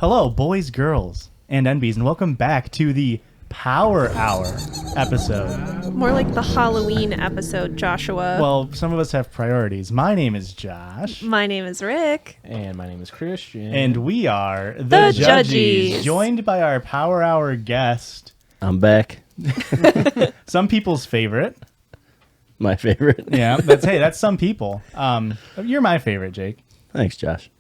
Hello, boys, girls, and NBs, and welcome back to the Power Hour episode. More like the Halloween episode, Joshua. Well, some of us have priorities. My name is Josh. My name is Rick. And my name is Christian. And we are The Judgies. joined by our Power Hour guest. I'm back. Some people's favorite. My favorite. Yeah, that's some people. You're my favorite, Jake. Thanks, Josh.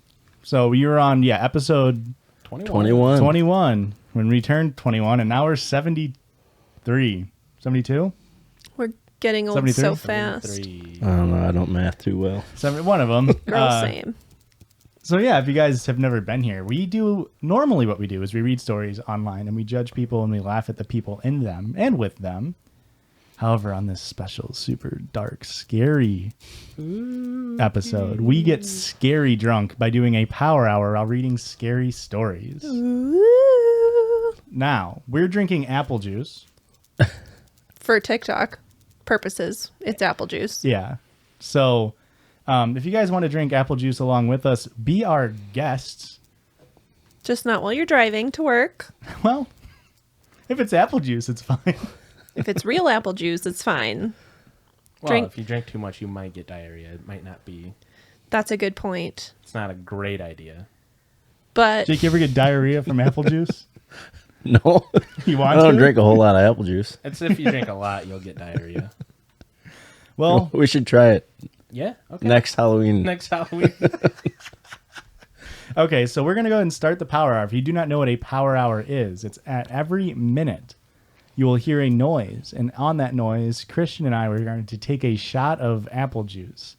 So you were on, episode 21 when we turned 21, and now we're 73. 72? We're getting old 73? so fast. 73. I don't know. I don't math too well. One of them. Girl, same. So if you guys have never been here, normally what we do is we read stories online and we judge people and we laugh at the people in them and with them. However, on this special, super dark, scary episode, we get scary drunk by doing a power hour while reading scary stories. Ooh. Now, we're drinking apple juice. For TikTok purposes, it's apple juice. Yeah. So, if you guys want to drink apple juice along with us, be our guests. Just not while you're driving to work. Well, if it's apple juice, it's fine. If it's real apple juice, it's fine. Well, if you drink too much, you might get diarrhea. It might not be. That's a good point. It's not a great idea. But Jake, you ever get diarrhea from apple juice? No. You I want don't to? drink a whole lot of apple juice. It's if you drink a lot, you'll get diarrhea. Well, We should try it Yeah? Okay. next Halloween. Next Halloween. okay, so we're going to go ahead and start the power hour. If you do not know what a power hour is, it's at every minute you will hear a noise. And on that noise, Christian and I were going to take a shot of apple juice.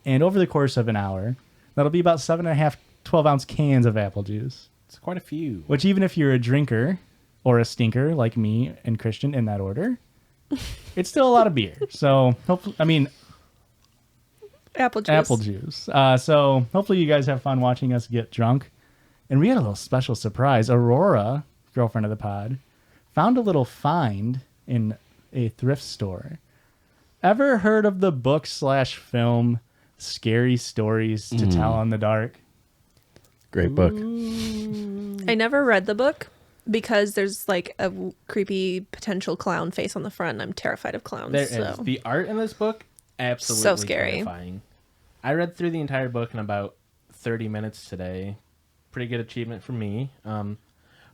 And over the course of an hour, that'll be about 7.5 12-ounce cans of apple juice. It's quite a few. Which even if you're a drinker or a stinker like me and Christian in that order, it's still a lot of beer. So, apple juice. apple juice. So hopefully you guys have fun watching us get drunk. And we had a little special surprise. Aurora, girlfriend of the pod, found a little find in a thrift store. Ever heard of the book/film Scary Stories to Tell in the Dark? Great book. I never read the book because there's like a creepy potential clown face on the front. And I'm terrified of clowns. There so. is. The art in this book, absolutely So scary. terrifying. I read through the entire book in about 30 minutes today. Pretty good achievement for me.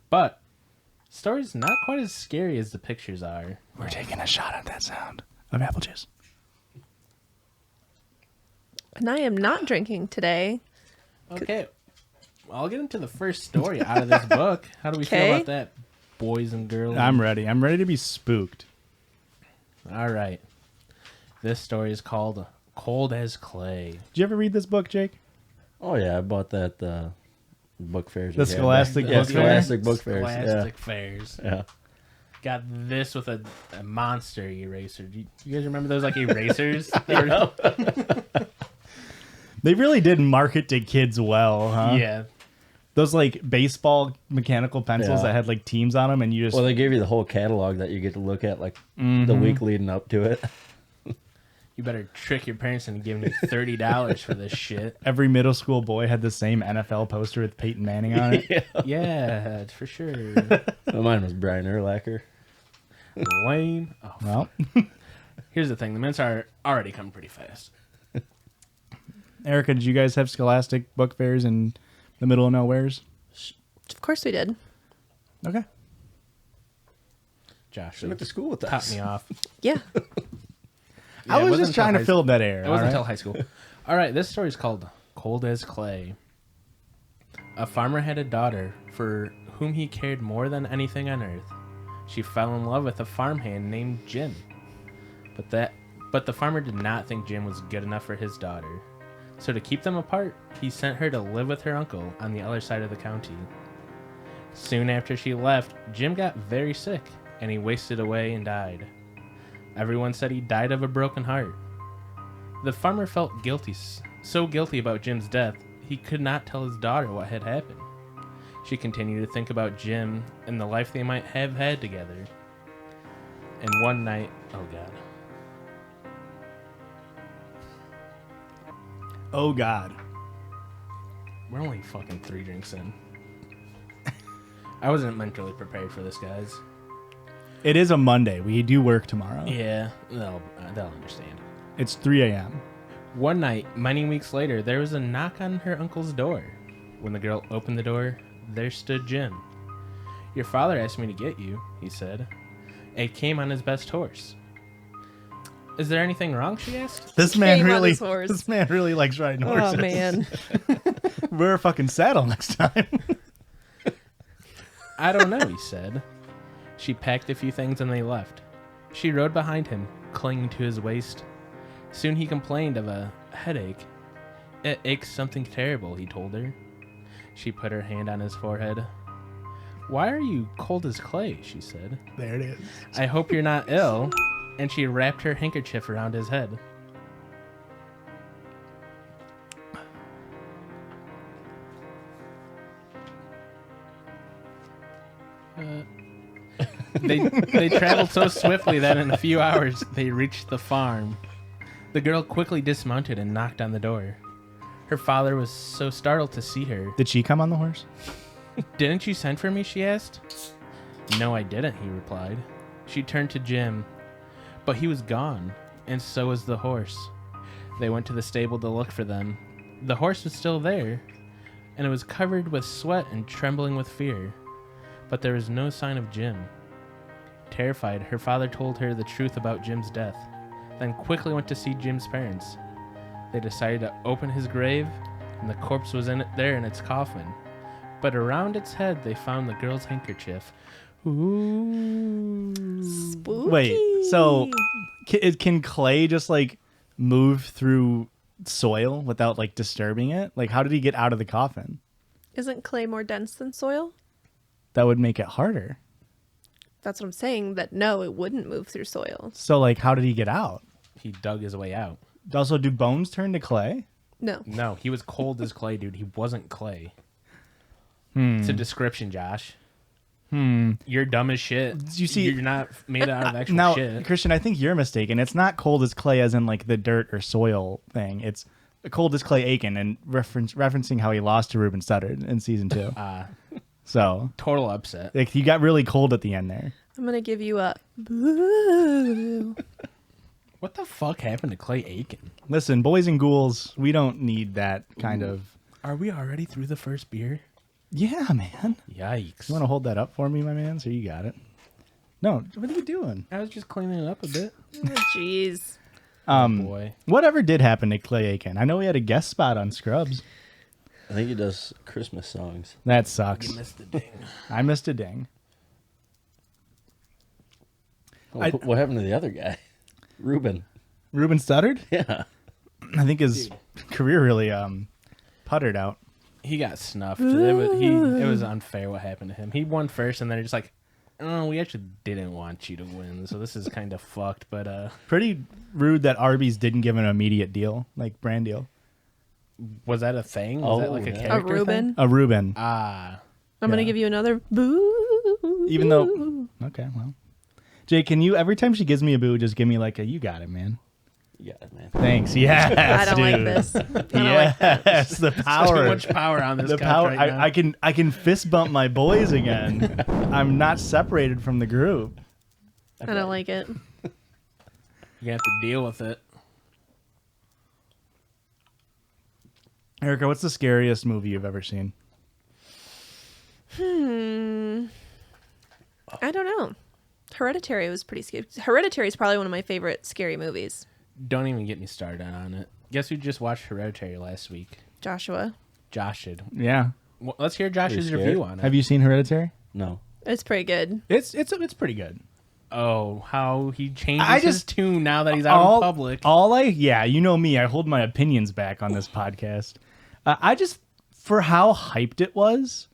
But story's not quite as scary as the pictures are. We're taking a shot at that sound of apple juice. And I am not drinking today. Okay. I'll get into the first story out of this book. How do we feel about that, boys and girls? I'm ready. I'm ready to be spooked. All right. This story is called Cold as Clay. Did you ever read this book, Jake? Oh, yeah. I bought that book fairs. The Scholastic Yeah, book fair? Scholastic book fairs. Scholastic fairs. Yeah. Got this with a monster eraser. Do you guys remember those like erasers? They really did market to kids well, huh? Yeah. Those like baseball mechanical pencils Yeah. that had like teams on them, and you just Well, they gave you the whole catalog that you get to look at like the week leading up to it. You better trick your parents into giving you $30 for this shit. every middle school boy had the same NFL poster with Peyton Manning on it. Yeah, for sure. Mine was Brian Urlacher. Lame. Oh, Well, here's the thing. The minutes are already coming pretty fast. Erica, did you guys have Scholastic book fairs in the middle of nowheres? Of course we did. Okay. Josh, She went to school with top us. me off. Yeah. I it was wasn't just trying to until fill that air. It wasn't until high school. All right, this story is called Cold as Clay. A farmer had a daughter for whom he cared more than anything on earth. She fell in love with a farmhand named Jim. But the farmer did not think Jim was good enough for his daughter. So to keep them apart, he sent her to live with her uncle on the other side of the county. Soon after she left, Jim got very sick, and he wasted away and died. Everyone said he died of a broken heart. The farmer felt guilty, so guilty about Jim's death, he could not tell his daughter what had happened. She continued to think about Jim and the life they might have had together. And one night, oh God. Oh, God. We're only fucking 3 drinks in. I wasn't mentally prepared for this, guys. It is a Monday. We do work tomorrow. Yeah, they'll understand. It's 3 a.m. One night, many weeks later, there was a knock on her uncle's door. When the girl opened the door, there stood Jim. Your father asked me to get you, he said. It came on his best horse. Is there anything wrong, she asked. This man Shame on really, his horse. this man really likes riding horses. Oh, man. Wear a fucking saddle next time. I don't know, he said. She packed a few things and they left. She rode behind him, clinging to his waist. Soon he complained of a headache. It aches something terrible, he told her. She put her hand on his forehead. Why are you cold as clay, she said. There it is. I hope you're not ill. And she wrapped her handkerchief around his head. They traveled so swiftly that in a few hours they reached the farm. The girl quickly dismounted and knocked on the door. Her father was so startled to see her. Did she come on the horse? Didn't you send for me, she asked. No, I didn't, he replied. She turned to Jim, but he was gone, and so was the horse. They went to the stable to look for them. The horse was still there, and it was covered with sweat and trembling with fear, but there was no sign of Jim. Terrified, her father told her the truth about Jim's death, then quickly went to see Jim's parents. They decided to open his grave, and the corpse was there in its coffin. But around its head, they found the girl's handkerchief. Ooh. Spooky. Wait, so can clay just like move through soil without like disturbing it? Like, how did he get out of the coffin? Isn't clay more dense than soil? That would make it harder. That's what I'm saying, that no, it wouldn't move through soil. So, like, how did he get out? He dug his way out. Also, do bones turn to clay? No. No, he was cold as clay, dude. He wasn't clay. It's a description, Josh. You're dumb as shit. You see, you're not made out of actual now, shit. Christian, I think you're mistaken. It's not cold as clay as in like the dirt or soil thing. It's cold as clay Aiken, and referencing how he lost to Ruben Studdard in season 2. So Total upset. like, he got really cold at the end there. I'm going to give you a boo. What the fuck happened to Clay Aiken? Listen, boys and ghouls, we don't need that kind of. Are we already through the first beer? Yeah, man. Yikes. You want to hold that up for me, my man? So you got it. No, what are you doing? I was just cleaning it up a bit. Jeez. Boy. Whatever did happen to Clay Aiken? I know he had a guest spot on Scrubs. I think he does Christmas songs. That sucks. You missed the ding. I missed a ding. Oh, what happened to the other guy? Ruben Studdard? Yeah. I think his career really puttered out. He got snuffed. It was unfair what happened to him. He won first, and they're just like, oh, we actually didn't want you to win, so this is kind of fucked. But Pretty rude that Arby's didn't give an immediate deal, like brand deal. was that a thing? Was that like a yeah. character A Reuben. thing? A Reuben. Ah. I'm going to Yeah. give you another boo. Even though, okay, well, Jay, can you every time she gives me a boo, just give me like a "you got it, man"? You got it, man. Thanks. Yes, I don't like dude. this. I don't like that. Yes, the power. Too much power on this The couch power. right now. I can fist bump my boys again. I'm not separated from the group. I don't like it. You have to deal with it. Erica, what's the scariest movie you've ever seen? I don't know. Hereditary was pretty scary. Hereditary is probably one of my favorite scary movies. Don't even get me started on it. Guess who just watched Hereditary last week? Joshua. Josh did. Yeah. Well, let's hear Josh's scared? review on it. Have you seen Hereditary? No. It's pretty good. It's pretty good. Oh, how he changes I his just- tune now that he's out in public. Yeah, you know me. I hold my opinions back on this podcast. I just, for how hyped it was,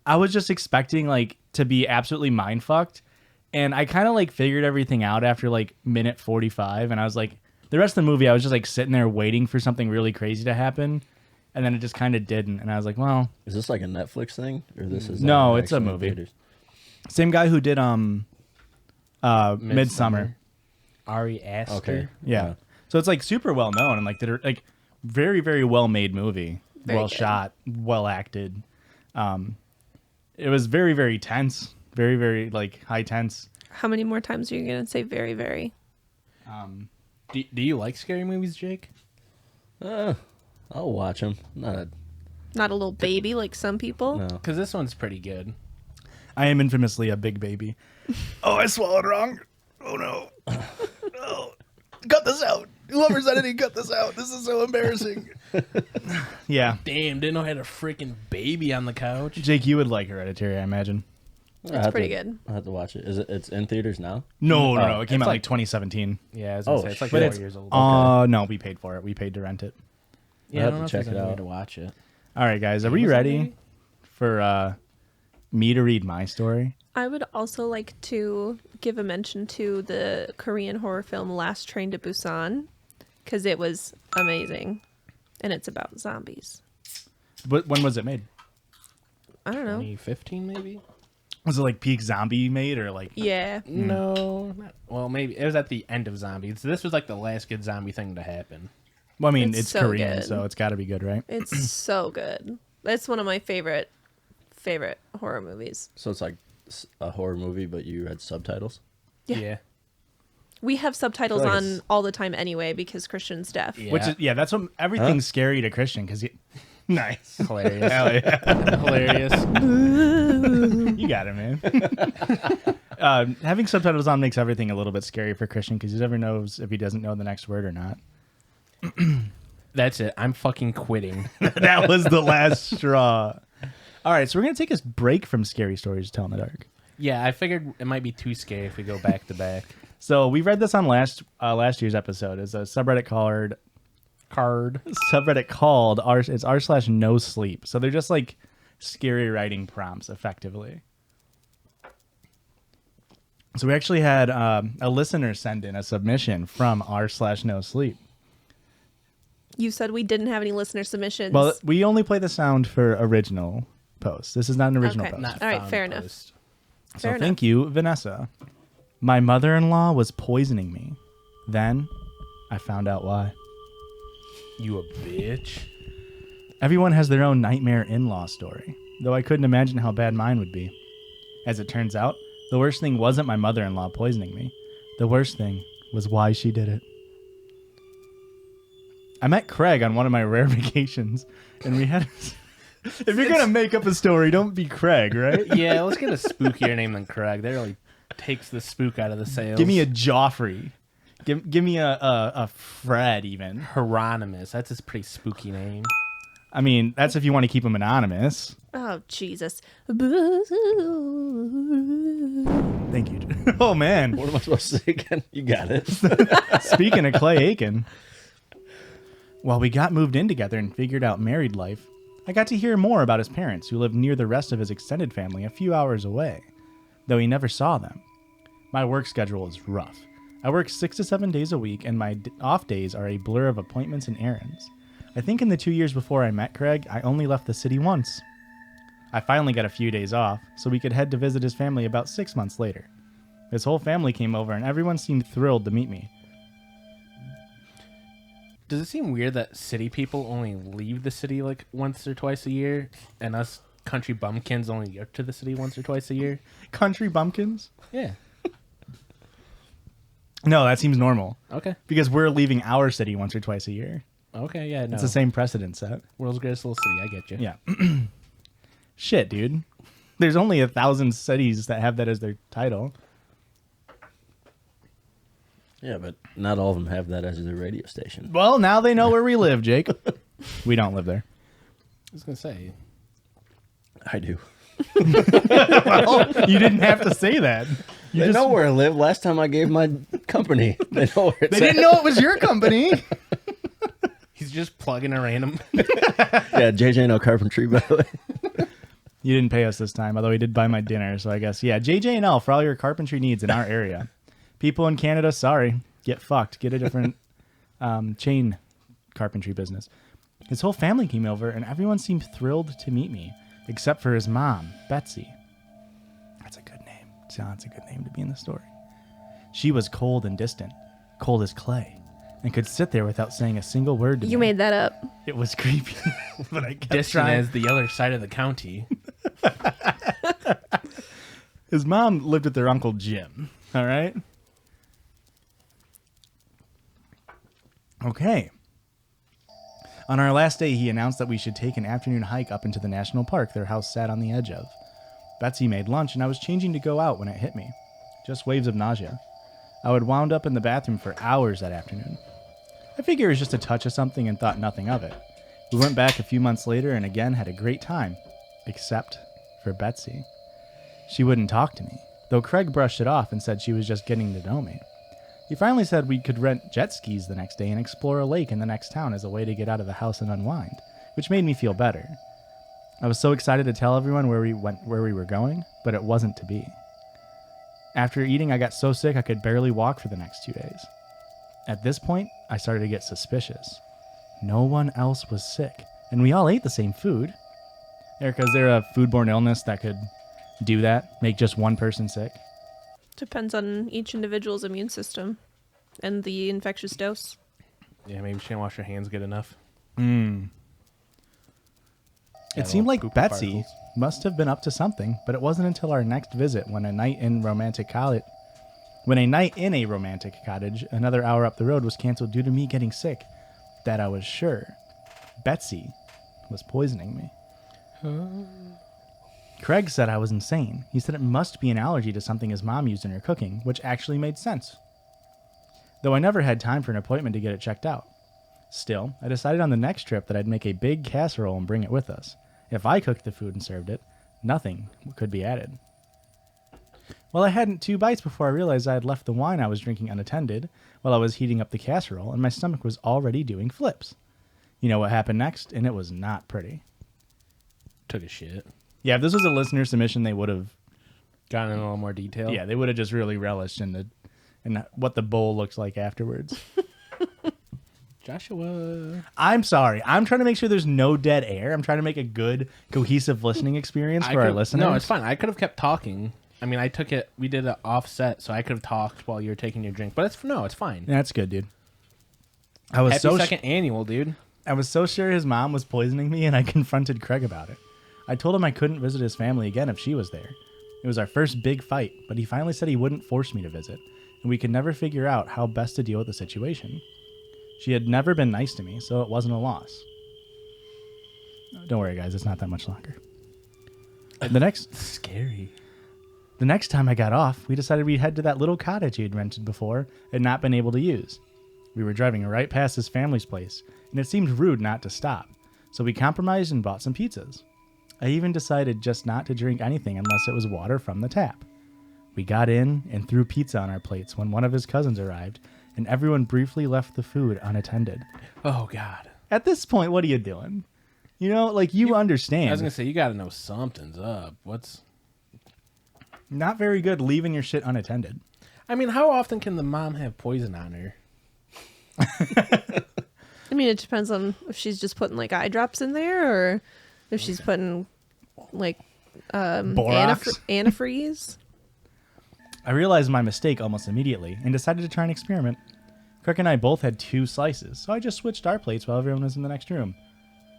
I was just expecting like to be absolutely mind fucked, and I kind of like figured everything out after like minute 45, and I was like, the rest of the movie, I was just like sitting there waiting for something really crazy to happen, and then it just kind of didn't, and I was like, well, Is this like a Netflix thing, or this is No, it's a actually in movie. theaters? same guy who did Midsummer. Ari Aster. Okay. Yeah. So it's like super well known and like they're like very, very well made movie. Very well good. shot, well acted. It was very, very tense. Very, very, like, high tense. How many more times are you going to say very, very? Do you like scary movies, Jake? I'll watch them. Not a little baby like some people? No. Because this one's pretty good. I am infamously a big baby. Oh, I swallowed wrong. Oh, no. Oh, cut this out. Whoever's editing, cut this out. This is so embarrassing. Yeah. Damn, didn't know I had a freaking baby on the couch. Jake, you would like Hereditary, I imagine. It's pretty good. I'll have to watch it. It's in theaters now? No. It came it's out like like 2017. Yeah, I was gonna say, it's like shit. 4 years old. No, we paid for it. We paid to rent it. Yeah, I'll I don't know have to if check there's it any way out. to watch it. All right, guys. Are we Was it ready maybe? for me to read my story? I would also like to give a mention to the Korean horror film Last Train to Busan because it was amazing. And it's about zombies. But when was it made? I don't know. 2015, maybe? Was it like peak zombie made or like... Yeah. No. Well, maybe. It was at the end of zombies. This was like the last good zombie thing to happen. Well, I mean, It's it's so Korean, good. so it's got to be good, right? It's so good. It's one of my favorite horror movies. So it's like a horror movie, but you had subtitles? Yeah. We have subtitles I feel like on it's- all the time anyway because Christian's deaf. Yeah. Which is, that's what everything's scary to Christian because nice. Hilarious. Hell yeah. Hilarious. You got it, man. Having subtitles on makes everything a little bit scary for Christian because he never knows if he doesn't know the next word or not. That's it. I'm fucking quitting. That was the last straw. All right, so we're going to take a break from scary stories to tell in the dark. Yeah, I figured it might be too scary if we go back to back. So we read this on last year's episode. It's a subreddit called it's r/NoSleep. So they're just like scary writing prompts, effectively. So we actually had a listener send in a submission from r/NoSleep. You said we didn't have any listener submissions. Well, we only play the sound for original posts. This is not an original Okay. post. Not All right, found fair enough. post. So Fair thank you, Vanessa. My mother-in-law was poisoning me. Then I found out why. You a bitch. Everyone has their own nightmare in-law story, though I couldn't imagine how bad mine would be. As it turns out, the worst thing wasn't my mother-in-law poisoning me. The worst thing was why she did it. I met Craig on one of my rare vacations, and we had... If you're going to make up a story, don't be Craig, right? Yeah, let's get a spookier name than Craig. That really takes the spook out of the sales. Give me a Joffrey. Give me a Fred, even. Hieronymus. That's a pretty spooky name. I mean, that's if you want to keep him anonymous. Oh, Jesus. Thank you. Oh, man. What am I supposed to say again? You got it. Speaking of Clay Aiken. While we got moved in together and figured out married life, I got to hear more about his parents, who lived near the rest of his extended family a few hours away, though he never saw them. My work schedule is rough. I work 6 to 7 days a week, and my off days are a blur of appointments and errands. I think in the 2 years before I met Craig, I only left the city once. I finally got a few days off, so we could head to visit his family about 6 months later. His whole family came over, and everyone seemed thrilled to meet me. Does it seem weird that city people only leave the city like once or twice a year, and us country bumpkins only go to the city once or twice a year? Country bumpkins? Yeah. No, that seems normal. Okay. Because we're leaving our city once or twice a year. Okay, yeah, no. It's the same precedent set. World's greatest little city, I get you. Yeah. Shit, dude. There's only 1,000 cities that have that as their title. Yeah, but not all of them have that as their radio station. Well, now they know where we live, Jake. We don't live there. I was going to say. I do. Well, you didn't have to say that. You They know where I live. Last time I gave my company, they know where it's They didn't know it was your company. He's just plugging a random. Yeah, JJ No Carpentry, by the way. You didn't pay us this time, although he did buy my dinner, so I guess. Yeah, JJ&L for all your carpentry needs in our area. People in Canada, sorry. Get fucked. Get a different chain carpentry business. His whole family came over, and everyone seemed thrilled to meet me, except for his mom, Betsy. That's a good name. That's a good name to be in the story. She was cold and distant, cold as clay, and could sit there without saying a single word to me. You made that up. It was creepy, but I kept Distant trying. as the other side of the county. His mom lived with their Uncle Jim. All right? Okay. On our last day, he announced that we should take an afternoon hike up into the national park their house sat on the edge of. Betsy made lunch, and I was changing to go out when it hit me. Just waves of nausea. I would wound up in the bathroom for hours that afternoon. I figured it was just a touch of something and thought nothing of it. We went back a few months later and again had a great time. Except for Betsy. She wouldn't talk to me, though Craig brushed it off and said she was just getting to know me. He finally said we could rent jet skis the next day and explore a lake in the next town as a way to get out of the house and unwind, which made me feel better. I was so excited to tell everyone where we were going, but it wasn't to be. After eating, I got so sick I could barely walk for the next 2 days. At this point, I started to get suspicious. No one else was sick, and we all ate the same food. Erica, is there a foodborne illness that could do that? Make just one person sick? Depends on each individual's immune system and the infectious dose. Yeah, maybe she didn't wash her hands good enough. It seemed like Poop Betsy particles. must have been up to something, but it wasn't until our next visit when a night in a romantic cottage, another hour up the road, was canceled due to me getting sick, that I was sure Betsy was poisoning me. Craig said I was insane. He said it must be an allergy to something his mom used in her cooking, which actually made sense. Though I never had time for an appointment to get it checked out. Still, I decided on the next trip that I'd make a big casserole and bring it with us. If I cooked the food and served it, nothing could be added. Well, I hadn't 2 bites before I realized I had left the wine I was drinking unattended while I was heating up the casserole, and my stomach was already doing flips. You know what happened next, and it was not pretty. Took a shit. Yeah, if this was a listener submission, they would have... Gotten in a little more detail. Yeah, they would have just really relished in what the bowl looks like afterwards. Joshua. I'm sorry. I'm trying to make sure there's no dead air. I'm trying to make a good, cohesive listening experience for our listeners. No, it's fine. I could have kept talking. I mean, we did an offset, so I could have talked while you were taking your drink. But it's fine. That's good, dude. I was Happy second annual, dude. I was so sure his mom was poisoning me, and I confronted Craig about it. I told him I couldn't visit his family again if she was there. It was our first big fight, but he finally said he wouldn't force me to visit, and we could never figure out how best to deal with the situation. She had never been nice to me, so it wasn't a loss. Don't worry, guys. It's not that much longer. Scary. The next time I got off, we decided we'd head to that little cottage he'd rented before and not been able to use. We were driving right past his family's place, and it seemed rude not to stop, so we compromised and bought some pizzas. I even decided just not to drink anything unless it was water from the tap. We got in and threw pizza on our plates when one of his cousins arrived, and everyone briefly left the food unattended. Oh, God. At this point, what are you doing? You know, like, you understand. I was going to say, you got to know something's up. What's... Not very good leaving your shit unattended. I mean, how often can the mom have poison on her? I mean, it depends on if she's just putting like eye drops in there or if she's putting like Borax? antifreeze. I realized my mistake almost immediately and decided to try an experiment. Craig and I both had 2 slices, so I just switched our plates while everyone was in the next room.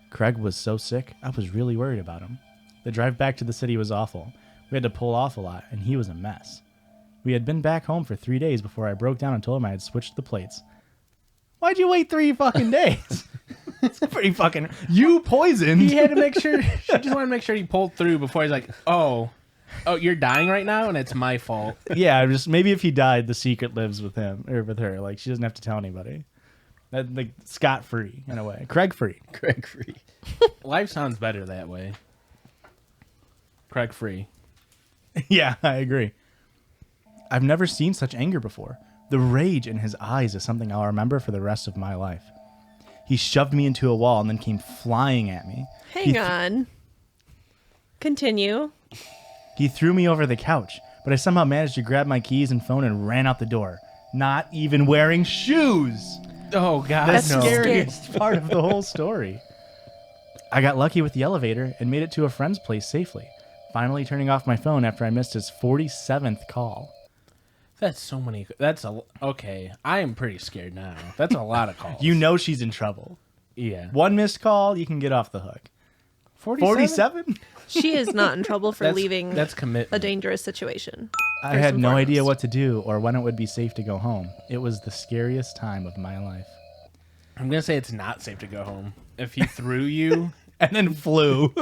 Craig was so sick, I was really worried about him. The drive back to the city was awful. We had to pull off a lot, and he was a mess. We had been back home for 3 days before I broke down and told him I had switched the plates. Why'd you wait 3 fucking days? It's pretty fucking... You poisoned! He had to make sure... She just wanted to make sure he pulled through before he's like, oh, you're dying right now, and it's my fault. Yeah, just maybe if he died, the secret lives with him, or with her. Like, she doesn't have to tell anybody. Like, scot-free, in a way. Craig-free. Craig-free. Life sounds better that way. Craig-free. Yeah, I agree. I've never seen such anger before. The rage in his eyes is something I'll remember for the rest of my life. He shoved me into a wall and then came flying at me. Hang on. Continue. He threw me over the couch, but I somehow managed to grab my keys and phone and ran out the door. Not even wearing shoes! Oh, God, That's no. the scariest part of the whole story. I got lucky with the elevator and made it to a friend's place safely, finally turning off my phone after I missed his 47th call. That's so many. Okay, I am pretty scared now. That's a lot of calls. You know she's in trouble. Yeah. 1 missed call, you can get off the hook. 47? She is not in trouble for leaving That's a commitment. dangerous situation. I first had and no idea foremost. what to do or when it would be safe to go home. It was the scariest time of my life. I'm gonna say it's not safe to go home. If he threw you, And then flew.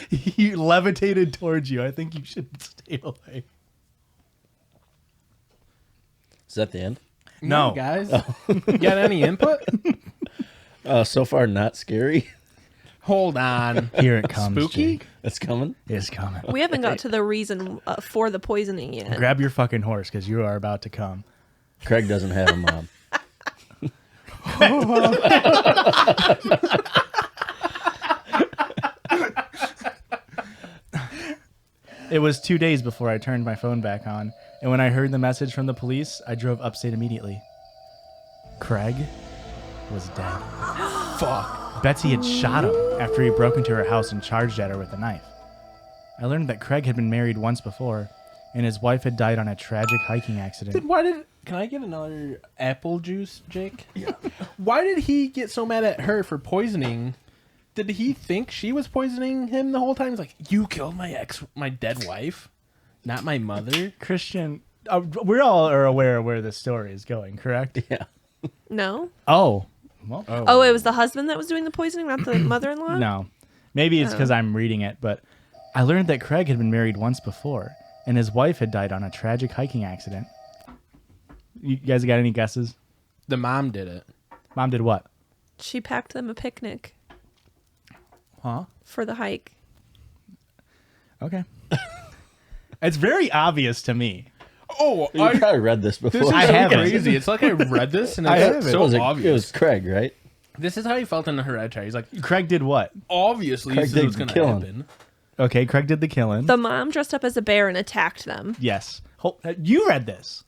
He levitated towards you. I think you should stay away. Is that the end? No. guys, you got any input? So far, not scary. Hold on. Here it comes. Spooky? Jake. It's coming. It's coming. We haven't got to the reason for the poisoning yet. Grab your fucking horse because you are about to come. Craig doesn't have a mom. It was 2 days before I turned my phone back on, and when I heard the message from the police, I drove upstate immediately. Craig was dead. Fuck. Betsy had shot him after he broke into her house and charged at her with a knife. I learned that Craig had been married once before, and his wife had died on a tragic hiking accident. Why did? Can I get another apple juice, Jake? Yeah. Why did he get so mad at her for poisoning? Did he think she was poisoning him the whole time? He's like, you killed my dead wife, not my mother. Christian, we all are aware of where this story is going, correct? Yeah. No? Oh. Well, Oh, it was the husband that was doing the poisoning, not the mother-in-law? no. Maybe it's because I'm reading it, but I learned that Craig had been married once before, and his wife had died on a tragic hiking accident. You guys got any guesses? The mom did it. Mom did what? She packed them a picnic Huh? for the hike. Okay. It's very obvious to me. Oh, You probably read this this before. is I so haven't. crazy. It's like I read this and I it's haven't. so It was obvious. Craig, right? This is how he felt in the Hereditary. He's like, Craig did what? obviously Craig this did was going to kill him. happen. Okay, Craig did the killing. The mom dressed up as a bear and attacked them. Yes. You read this.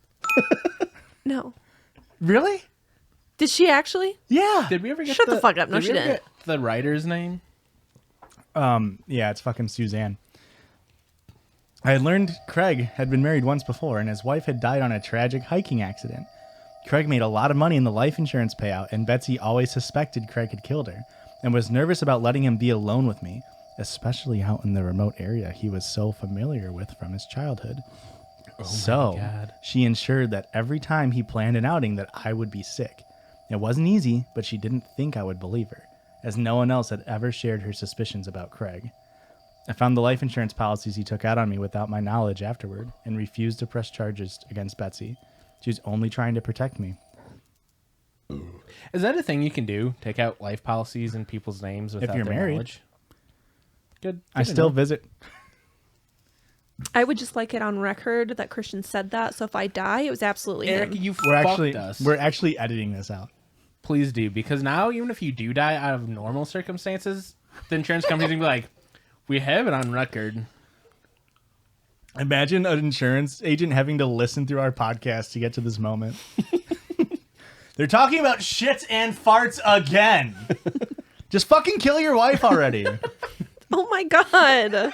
No. Really? Did she actually? Yeah. Did we ever get Shut the fuck up. No, did she we ever didn't. get the writer's name? Yeah, it's fucking Suzanne. I had learned Craig had been married once before, and his wife had died on a tragic hiking accident. Craig made a lot of money in the life insurance payout, and Betsy always suspected Craig had killed her, and was nervous about letting him be alone with me, especially out in the remote area he was so familiar with from his childhood. So, God. she ensured that every time he planned an outing that I would be sick. It wasn't easy, but she didn't think I would believe her, as no one else had ever shared her suspicions about Craig. I found the life insurance policies he took out on me without my knowledge afterward, and refused to press charges against Betsy. She was only trying to protect me. Is that a thing you can do? Take out life policies in people's names without you're their married. knowledge? Good. I to still know. visit. I would just like it on record that Christian said that. So if I die, it was absolutely Eric, him. you We're fucked us. we're actually editing this out. Please do, because now even if you do die out of normal circumstances, the insurance company's gonna be like, "We have it on record." Imagine an insurance agent having to listen through our podcast to get to this moment. They're talking about shits and farts again. Just fucking kill your wife already. Oh my God.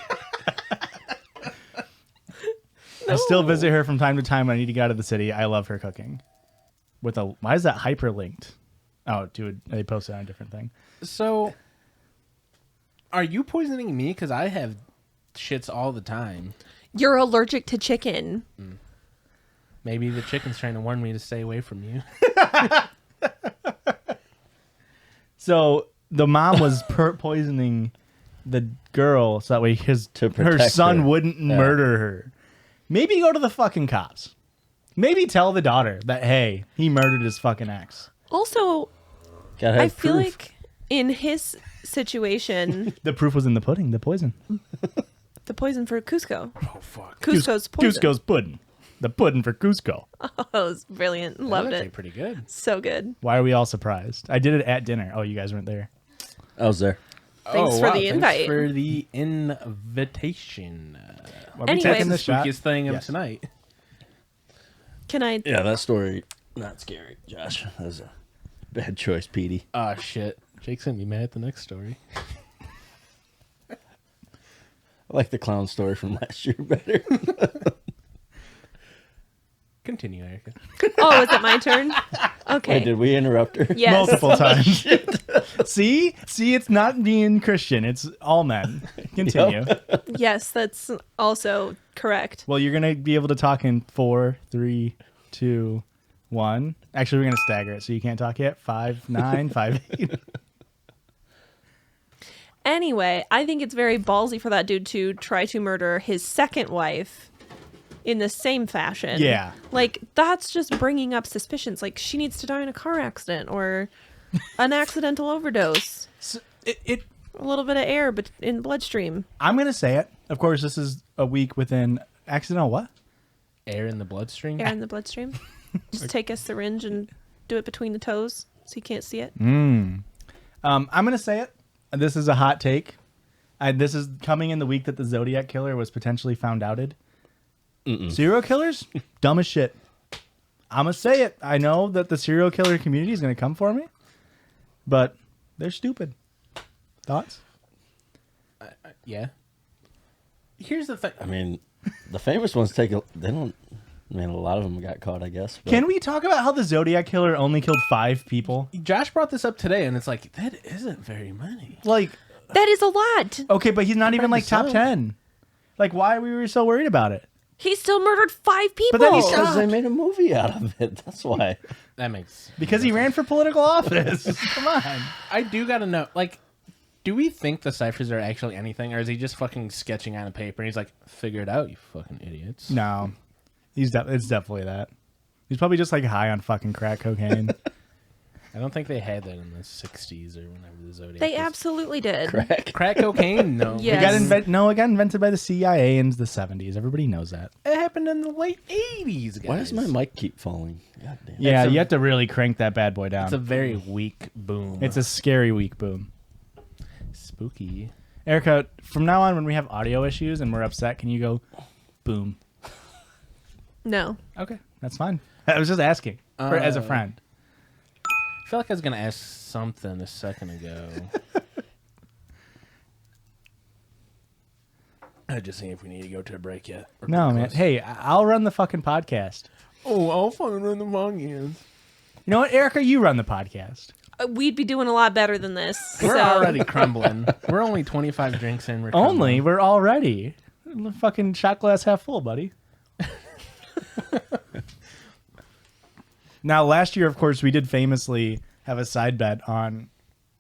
I still visit her from time to time when I need to get out of the city. I love her cooking. Why is that hyperlinked? Oh, dude, they posted on a different thing. So, are you poisoning me? Because I have shits all the time. You're allergic to chicken. Maybe the chicken's trying to warn me to stay away from you. So the mom was poisoning the girl so that way To her protect son her. wouldn't Yeah. murder her. Maybe go to the fucking cops. Maybe tell the daughter that, hey, he murdered his fucking ex. Also, Gotta have I feel proof. like in his situation, The proof was in the pudding, the poison. the poison for Cusco. Oh fuck! Cusco's poison. Cusco's pudding. The pudding for Cusco. Oh, it was brilliant. Loved That's actually it. pretty good. So good. Why are we all surprised? I did it at dinner. Oh, you guys weren't there. I was there. Thanks for the invite. Thanks for the invitation. Are we Anyway. taking The this shot? spookiest thing of Yes. tonight. Can I? Yeah, that story, not scary, Josh. That was a bad choice, Petey. Oh shit! Jake's gonna be mad at the next story. I like the clown story from last year better. Continue, Erica. Oh, is it my turn? Okay. Wait, did we interrupt her? Yes. Multiple times. See, it's not being Christian. It's all men. Continue. Yes, that's also correct. Well, you're gonna be able to talk in 4, 3, 2, 1. Actually, we're gonna stagger it, so you can't talk yet. 5, 9, 5, 8. Anyway, I think it's very ballsy for that dude to try to murder his second wife in the same fashion. Yeah. Like, that's just bringing up suspicions. Like, she needs to die in a car accident or an accidental overdose. So A little bit of air in the bloodstream. I'm gonna say it. Of course, this is a week within accidental what? Air in the bloodstream. Air in the bloodstream. Just take a syringe and do it between the toes so you can't see it. I'm gonna say it. This is a hot take. This is coming in the week that the Zodiac killer was potentially found outed. Serial killers, dumb as shit. I'm gonna say it. I know that the serial killer community is gonna come for me, but they're stupid. Thoughts? Yeah. Here's the thing. I mean, the famous ones they don't. I mean, a lot of them got caught, I guess. But Can we talk about how the Zodiac killer only killed 5 people? Josh brought this up today, and it's like, that isn't very many. Like, That is a lot. okay, but he's not even like Compared top to some. 10. Like, why were we so worried about it? He still murdered 5 people. But then he's because they made a movie out of it. That's why. That makes... Because he ran for political office. Come on. I do gotta know, like, do we think the ciphers are actually anything, or is he just fucking sketching on a paper, and he's like, figure it out, you fucking idiots. No. It's definitely that. He's probably just like high on fucking crack cocaine. I don't think they had that in the 60s or whenever the Zodiac They was- absolutely did. Crack cocaine? No. Yes. It got invented by the CIA in the 70s. Everybody knows that. It happened in the late 80s, guys. Why does my mic keep falling? God damn. Yeah, It's a- you have to really crank that bad boy down. It's a very weak boom. It's a scary weak boom. spooky. Erica, from now on, when we have audio issues and we're upset, can you go boom? No. Okay, that's fine. I was just asking as a friend. I feel like I was going to ask something a second ago. I just see if we need to go to a break yet. We're No, pretty man. close. Hey, I'll run the fucking podcast. Oh, I'll fucking run the podcast. You know what, Erica? You run the podcast. We'd be doing a lot better than this. We're so. already crumbling. We're only 25 drinks in. We're crumbling. Only? We're already. The fucking shot glass half full, buddy. Now, last year, of course, we did famously have a side bet on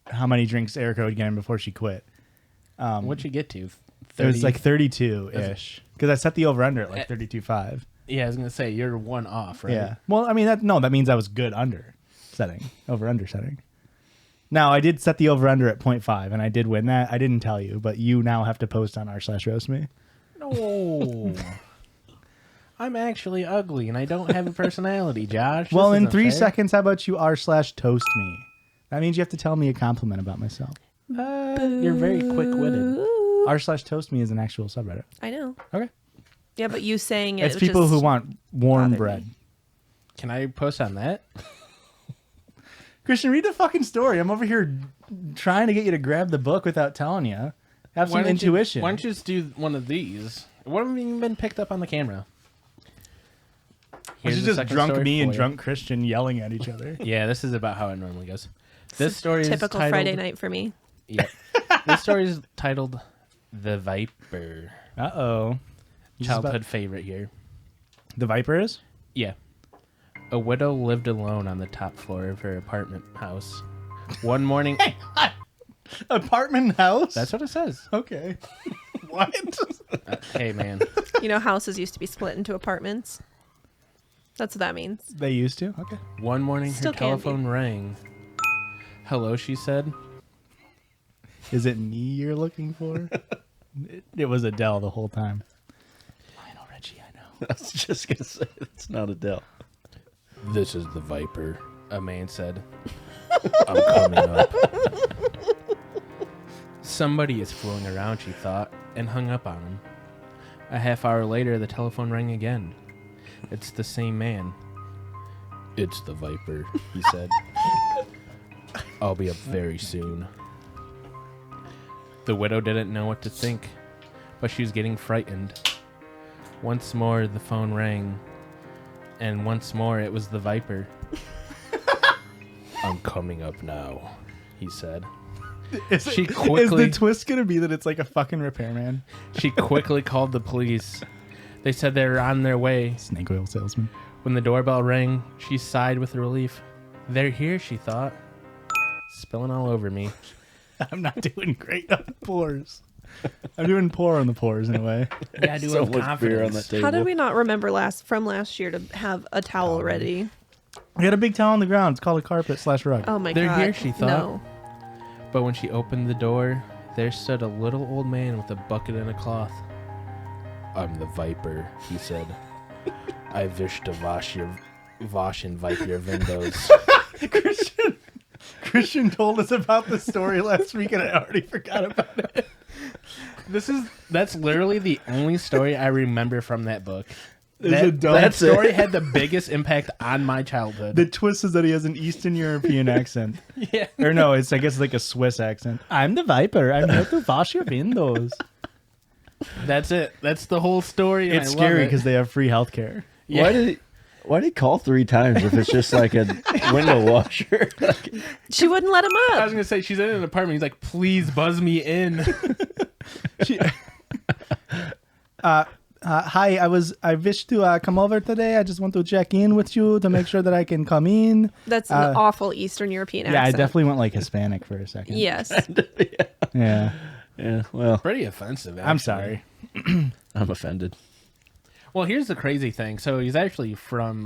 how many drinks Erica would get in before she quit. What'd you get to? It was like 32-ish. Because I set the over-under at like 32.5. Yeah, I was going to say, you're one off, right? Yeah. Well, I mean, that means I was good under setting. Over-under setting. Now, I did set the over-under at 0.5, and I did win that. I didn't tell you, but you now have to post on r/roast me. No. I'm actually ugly, and I don't have a personality, Josh. Well, This in isn't 3 fair. seconds, how about you r/toast me? That means you have to tell me a compliment about myself. You're very quick-witted. Ooh. r/toast me is an actual subreddit. I know. Okay. Yeah, but you saying it. It's was people just who want warm bothered bread. me. Can I post on that? Christian, read the fucking story. I'm over here trying to get you to grab the book without telling you. Have some intuition. Why don't you just do one of these? What have you been picked up on the camera? This Here's is the just second drunk story me for and you. drunk Christian yelling at each other. Yeah, this is about how it normally goes. This story is typical titled, Friday night for me. Yeah. This story is titled "The Viper." Uh-oh. Childhood favorite here. The Viper is? Yeah. A widow lived alone on the top floor of her apartment house. One morning, Apartment house? that's what it says. Okay. What? Hey, man. You know, houses used to be split into apartments. That's what that means. They used to? Okay. One morning, Still her can telephone rang. Hello, she said. Is it me you're looking for? It was Adele the whole time. Lionel Richie, I know. I was just gonna say it's not Adele. This is the Viper, a man said. I'm coming up. Somebody is fooling around, she thought, and hung up on him. A half hour later, the telephone rang again. It's the same man. It's the Viper, he said. I'll be up very soon. The widow didn't know what to think, but she was getting frightened. Once more, the phone rang, and once more, it was the Viper. I'm coming up now, he said. Is the twist gonna be that it's like a fucking repairman? She quickly called the police. They said they were on their way. Snake oil salesman. When the doorbell rang, she sighed with relief. They're here, she thought. Spilling all over me. I'm not doing great on the pores. I'm doing poor on the pores in a way. Yeah, I do So have much beer on that confidence. table. How did we not remember last year to have a towel ready? I got a big towel on the ground. It's called a carpet/rug. Oh my They're god. here, she thought. No. But when she opened the door, there stood a little old man with a bucket and a cloth. I'm the Viper, he said. I wish to wash and wipe your windows. Christian told us about the story last week, and I already forgot about it. That's literally the only story I remember from that book. That That story had the biggest impact on my childhood. The twist is that he has an Eastern European accent. Yeah. Or no, it's I guess like a Swiss accent. I'm the Viper. I'm here to wash your windows. That's it. That's the whole story. and It's I love scary it. because they have free healthcare. Yeah. Why did he call 3 times if it's just like a window washer? She wouldn't let him I up. was gonna say she's in an apartment. He's like, please buzz me in. She, hi, I wish to come over today. I just want to check in with you to make sure that I can come in. That's an awful Eastern European accent. Yeah, I definitely went like Hispanic for a second. Yes. Yeah. Yeah, well, Pretty offensive. I'm actually. sorry. I'm offended. Well, here's the crazy thing. So he's actually from.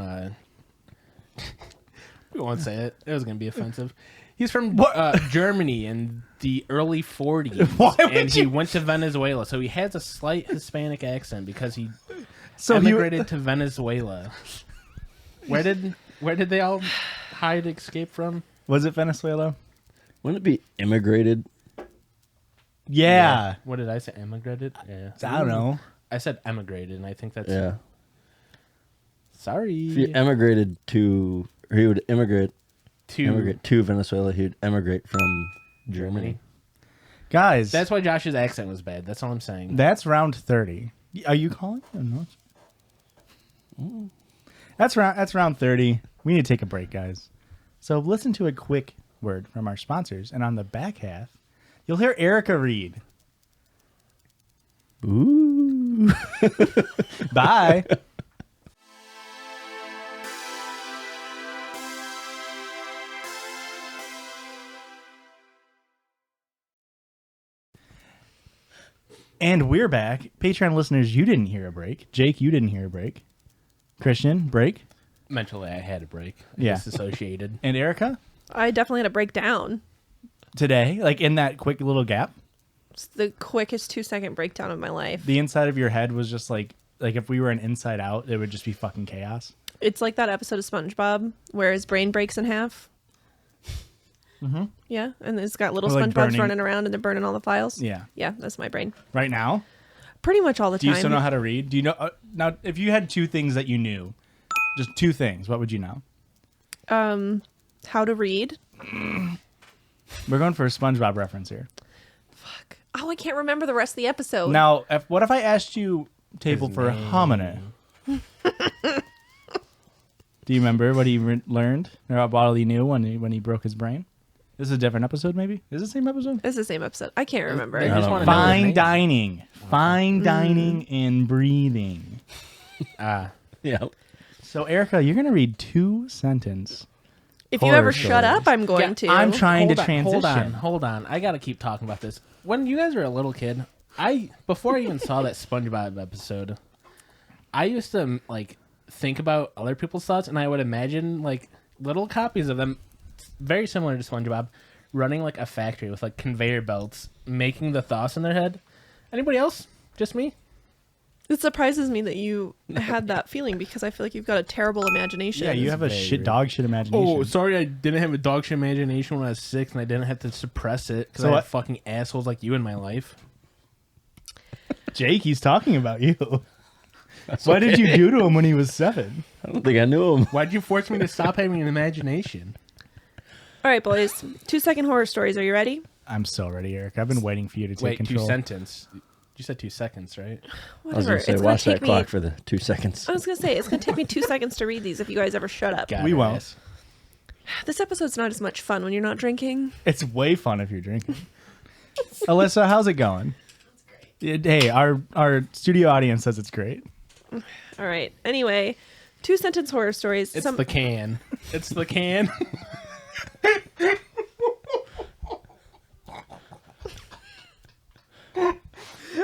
We won't say it. It was gonna be offensive. He's from Germany in the early 40s, Why would and he you- went to Venezuela. So he has a slight Hispanic accent because he So he emigrated to Venezuela. Where did they all hide, escape from? was it Venezuela? Wouldn't it be immigrated? Yeah. What did I say? Emigrated? Yeah. I don't know. I said emigrated, and I think that's Yeah. sorry. If you emigrated to, or he would immigrate to to Venezuela, he'd emigrate from Germany. Guys, That's why Josh's accent was bad. That's all I'm saying. that's round 30. Are you calling? Or no? That's round 30. We need to take a break, guys. So listen to a quick word from our sponsors, and on the back half, you'll hear Erica read. Ooh. Bye. And we're back. Patreon listeners, you didn't hear a break. Jake, you didn't hear a break. Christian, break. Mentally, I had a break. Yeah. Disassociated. And Erica, I definitely had to break down. today, like in that quick little gap, It's the quickest 2-second breakdown of my life. the inside of your head was just like if we were an Inside Out, it would just be fucking chaos. It's like that episode of SpongeBob where his brain breaks in half. Mm-hmm. Yeah, and it's got little Or, like, SpongeBobs burning- running around and they're burning all the files. Yeah. Yeah, that's my brain. Right now, Pretty much all the do time. you still know how to read? Do you know now? If you had 2 things that you knew, just 2 things, what would you know? How to read? We're going for a SpongeBob reference here. Fuck. Oh, I can't remember the rest of the episode. Now, what if I asked you table for hominy? Do you remember what he learned or what he knew when he broke his brain? This is a different episode, maybe? Is it the same episode? It's the same episode. I can't remember. They just want to know his Fine name. dining. Fine dining and breathing. Ah. Yeah. So, Erica, you're going to read 2 sentences. If you horror ever shut stories. up, I'm going to. I'm trying to transition. Hold on. I gotta keep talking about this. When you guys were a little kid, before I even saw that SpongeBob episode, I used to like think about other people's thoughts, and I would imagine like little copies of them, very similar to SpongeBob, running like a factory with like conveyor belts, making the thoughts in their head. Anybody else? Just me? It surprises me that you had that feeling because I feel like you've got a terrible imagination. Yeah, you have a very dog shit imagination. Oh, sorry, I didn't have a dog shit imagination when I was 6, and I didn't have to suppress it because So I what- had fucking assholes like you in my life. Jake, he's talking about you. What did you do to him when he was 7? I don't think I knew him. Why'd you force me to stop having an imagination? All right, boys. 2-second horror stories. Are you ready? I'm so ready, Eric. I've been waiting for you to take Wait, control. 2 sentence. You said 2 seconds, right? I was Whatever. going to say, It's gonna watch that take me. clock for the 2 seconds. I was gonna say it's gonna take me 2 seconds to read these if you guys ever shut up. Got We your won't. ass. This episode's not as much fun when you're not drinking. It's way fun if you're drinking. Alyssa, how's it going? Hey, our studio audience says it's great. All right. Anyway, 2-sentence horror stories. It's the can. It's the can.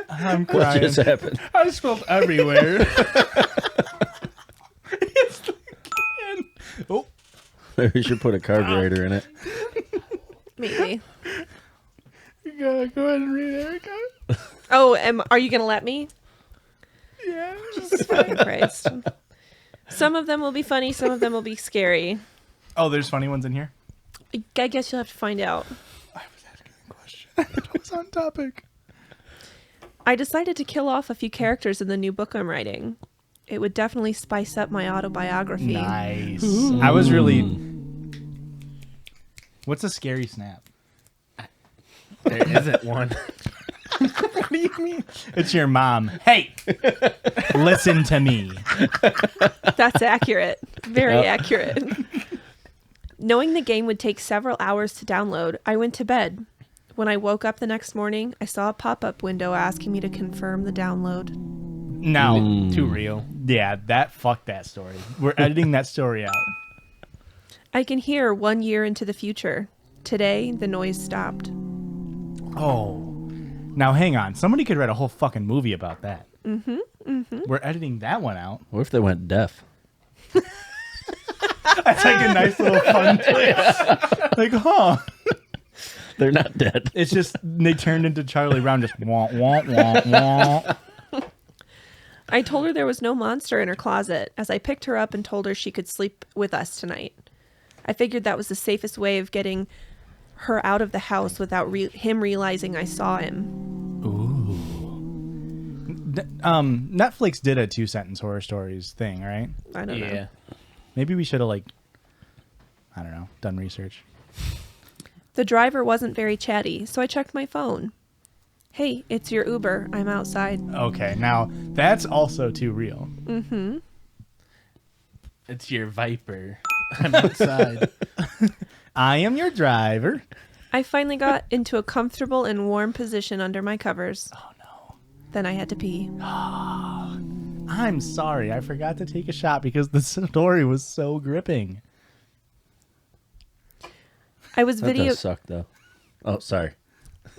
I'm What crying. just happened? I spilled everywhere. It's the can. Oh, Maybe we should put a carburetor in it. Maybe. you gotta go ahead and read Erica. Oh, are you going to let me? Yeah. Jesus fucking Christ. Some of them will be funny. Some of them will be scary. Oh, there's funny ones in here? I guess you'll have to find out. I was asking a question. It was on topic. I decided to kill off a few characters in the new book I'm writing. It would definitely spice up my autobiography. Nice. I was really... What's a scary snap? There isn't one. What do you mean? It's your mom. Hey! Listen to me. That's accurate. Very accurate. Knowing the game would take several hours to download, I went to bed. When I woke up the next morning, I saw a pop-up window asking me to confirm the download. No. Too real. Yeah, fuck that story. We're editing that story out. I can hear 1 year into the future. Today, the noise stopped. Oh. Now, hang on. Somebody could write a whole fucking movie about that. We're editing that one out. What if they went deaf? That's like a nice little fun twist. Like, huh. They're not dead. It's just, they turned into Charlie Brown, just wah, wah, wah, wah. I told her there was no monster in her closet as I picked her up and told her she could sleep with us tonight. I figured that was the safest way of getting her out of the house without him realizing I saw him. Ooh. Netflix did a 2-sentence horror stories thing, right? I don't know. Maybe we should have, like, I don't know, done research. The driver wasn't very chatty, so I checked my phone. Hey, it's your Uber. I'm outside. Okay, now that's also too real. Mm-hmm. It's your Viper. I'm outside. I am your driver. I finally got into a comfortable and warm position under my covers. Oh, no. Then I had to pee. I'm sorry. I forgot to take a shot because the story was so gripping. I was That does suck, though. Oh, sorry.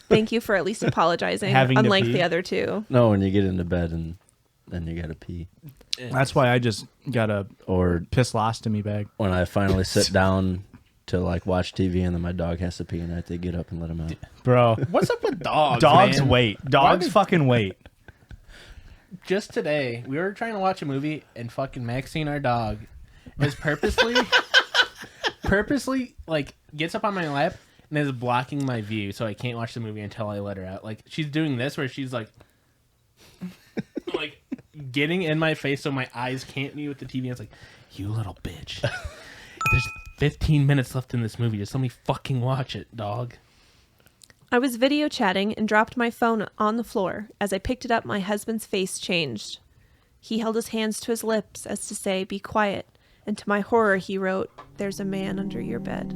Thank you for at least apologizing, Having to unlike pee? the other two. No, when you get into bed and then you gotta pee. That's why I just got a Or piss-lostomy bag. when I finally sit down to like watch TV and then my dog has to pee and I have to get up and let him out. Bro, What's up with dogs? dogs man? wait. Dogs Why do- fucking wait. Just today, we were trying to watch a movie and fucking Maxine, our dog, is purposely like gets up on my lap and is blocking my view, so I can't watch the movie until I let her out. Like she's doing this where she's like getting in my face so my eyes can't be with the TV. And it's like, you little bitch. There's 15 minutes left in this movie. Just let me fucking watch it, dog. I was video chatting and dropped my phone on the floor. As I picked it up, my husband's face changed. He held his hands to his lips as to say, be quiet. And to my horror, he wrote, there's a man under your bed.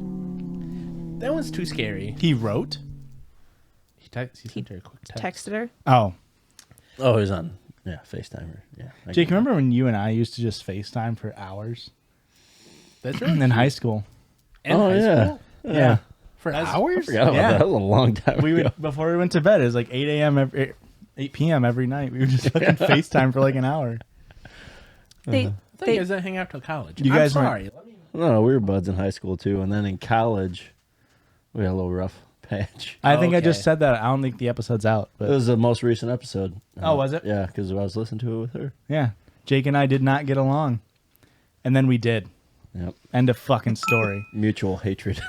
That one's too scary. He wrote? He sent her a quick text. Texted her. Oh. Oh, he's on FaceTime. Yeah. I Jake, get remember when you and I used to just FaceTime for hours? That's really In high school. it. Oh, yeah. Yeah. For That's- I hours? forgot about Yeah. that. That was a long time We ago. would, before we went to bed, it was like 8 a.m. 8 p.m. every night. We would just fucking FaceTime for like an hour. They, I thought they you guys didn't hang out till college. You guys I'm weren't- sorry. No, we were buds in high school too, and then in college, we had a little rough patch. I think I just Okay. said that. I don't think the episode's out. It But was the most recent episode. Oh, was it? Yeah, because I was listening to it with her. yeah, Jake and I did not get along. And then we did. Yep. End of fucking story. Mutual hatred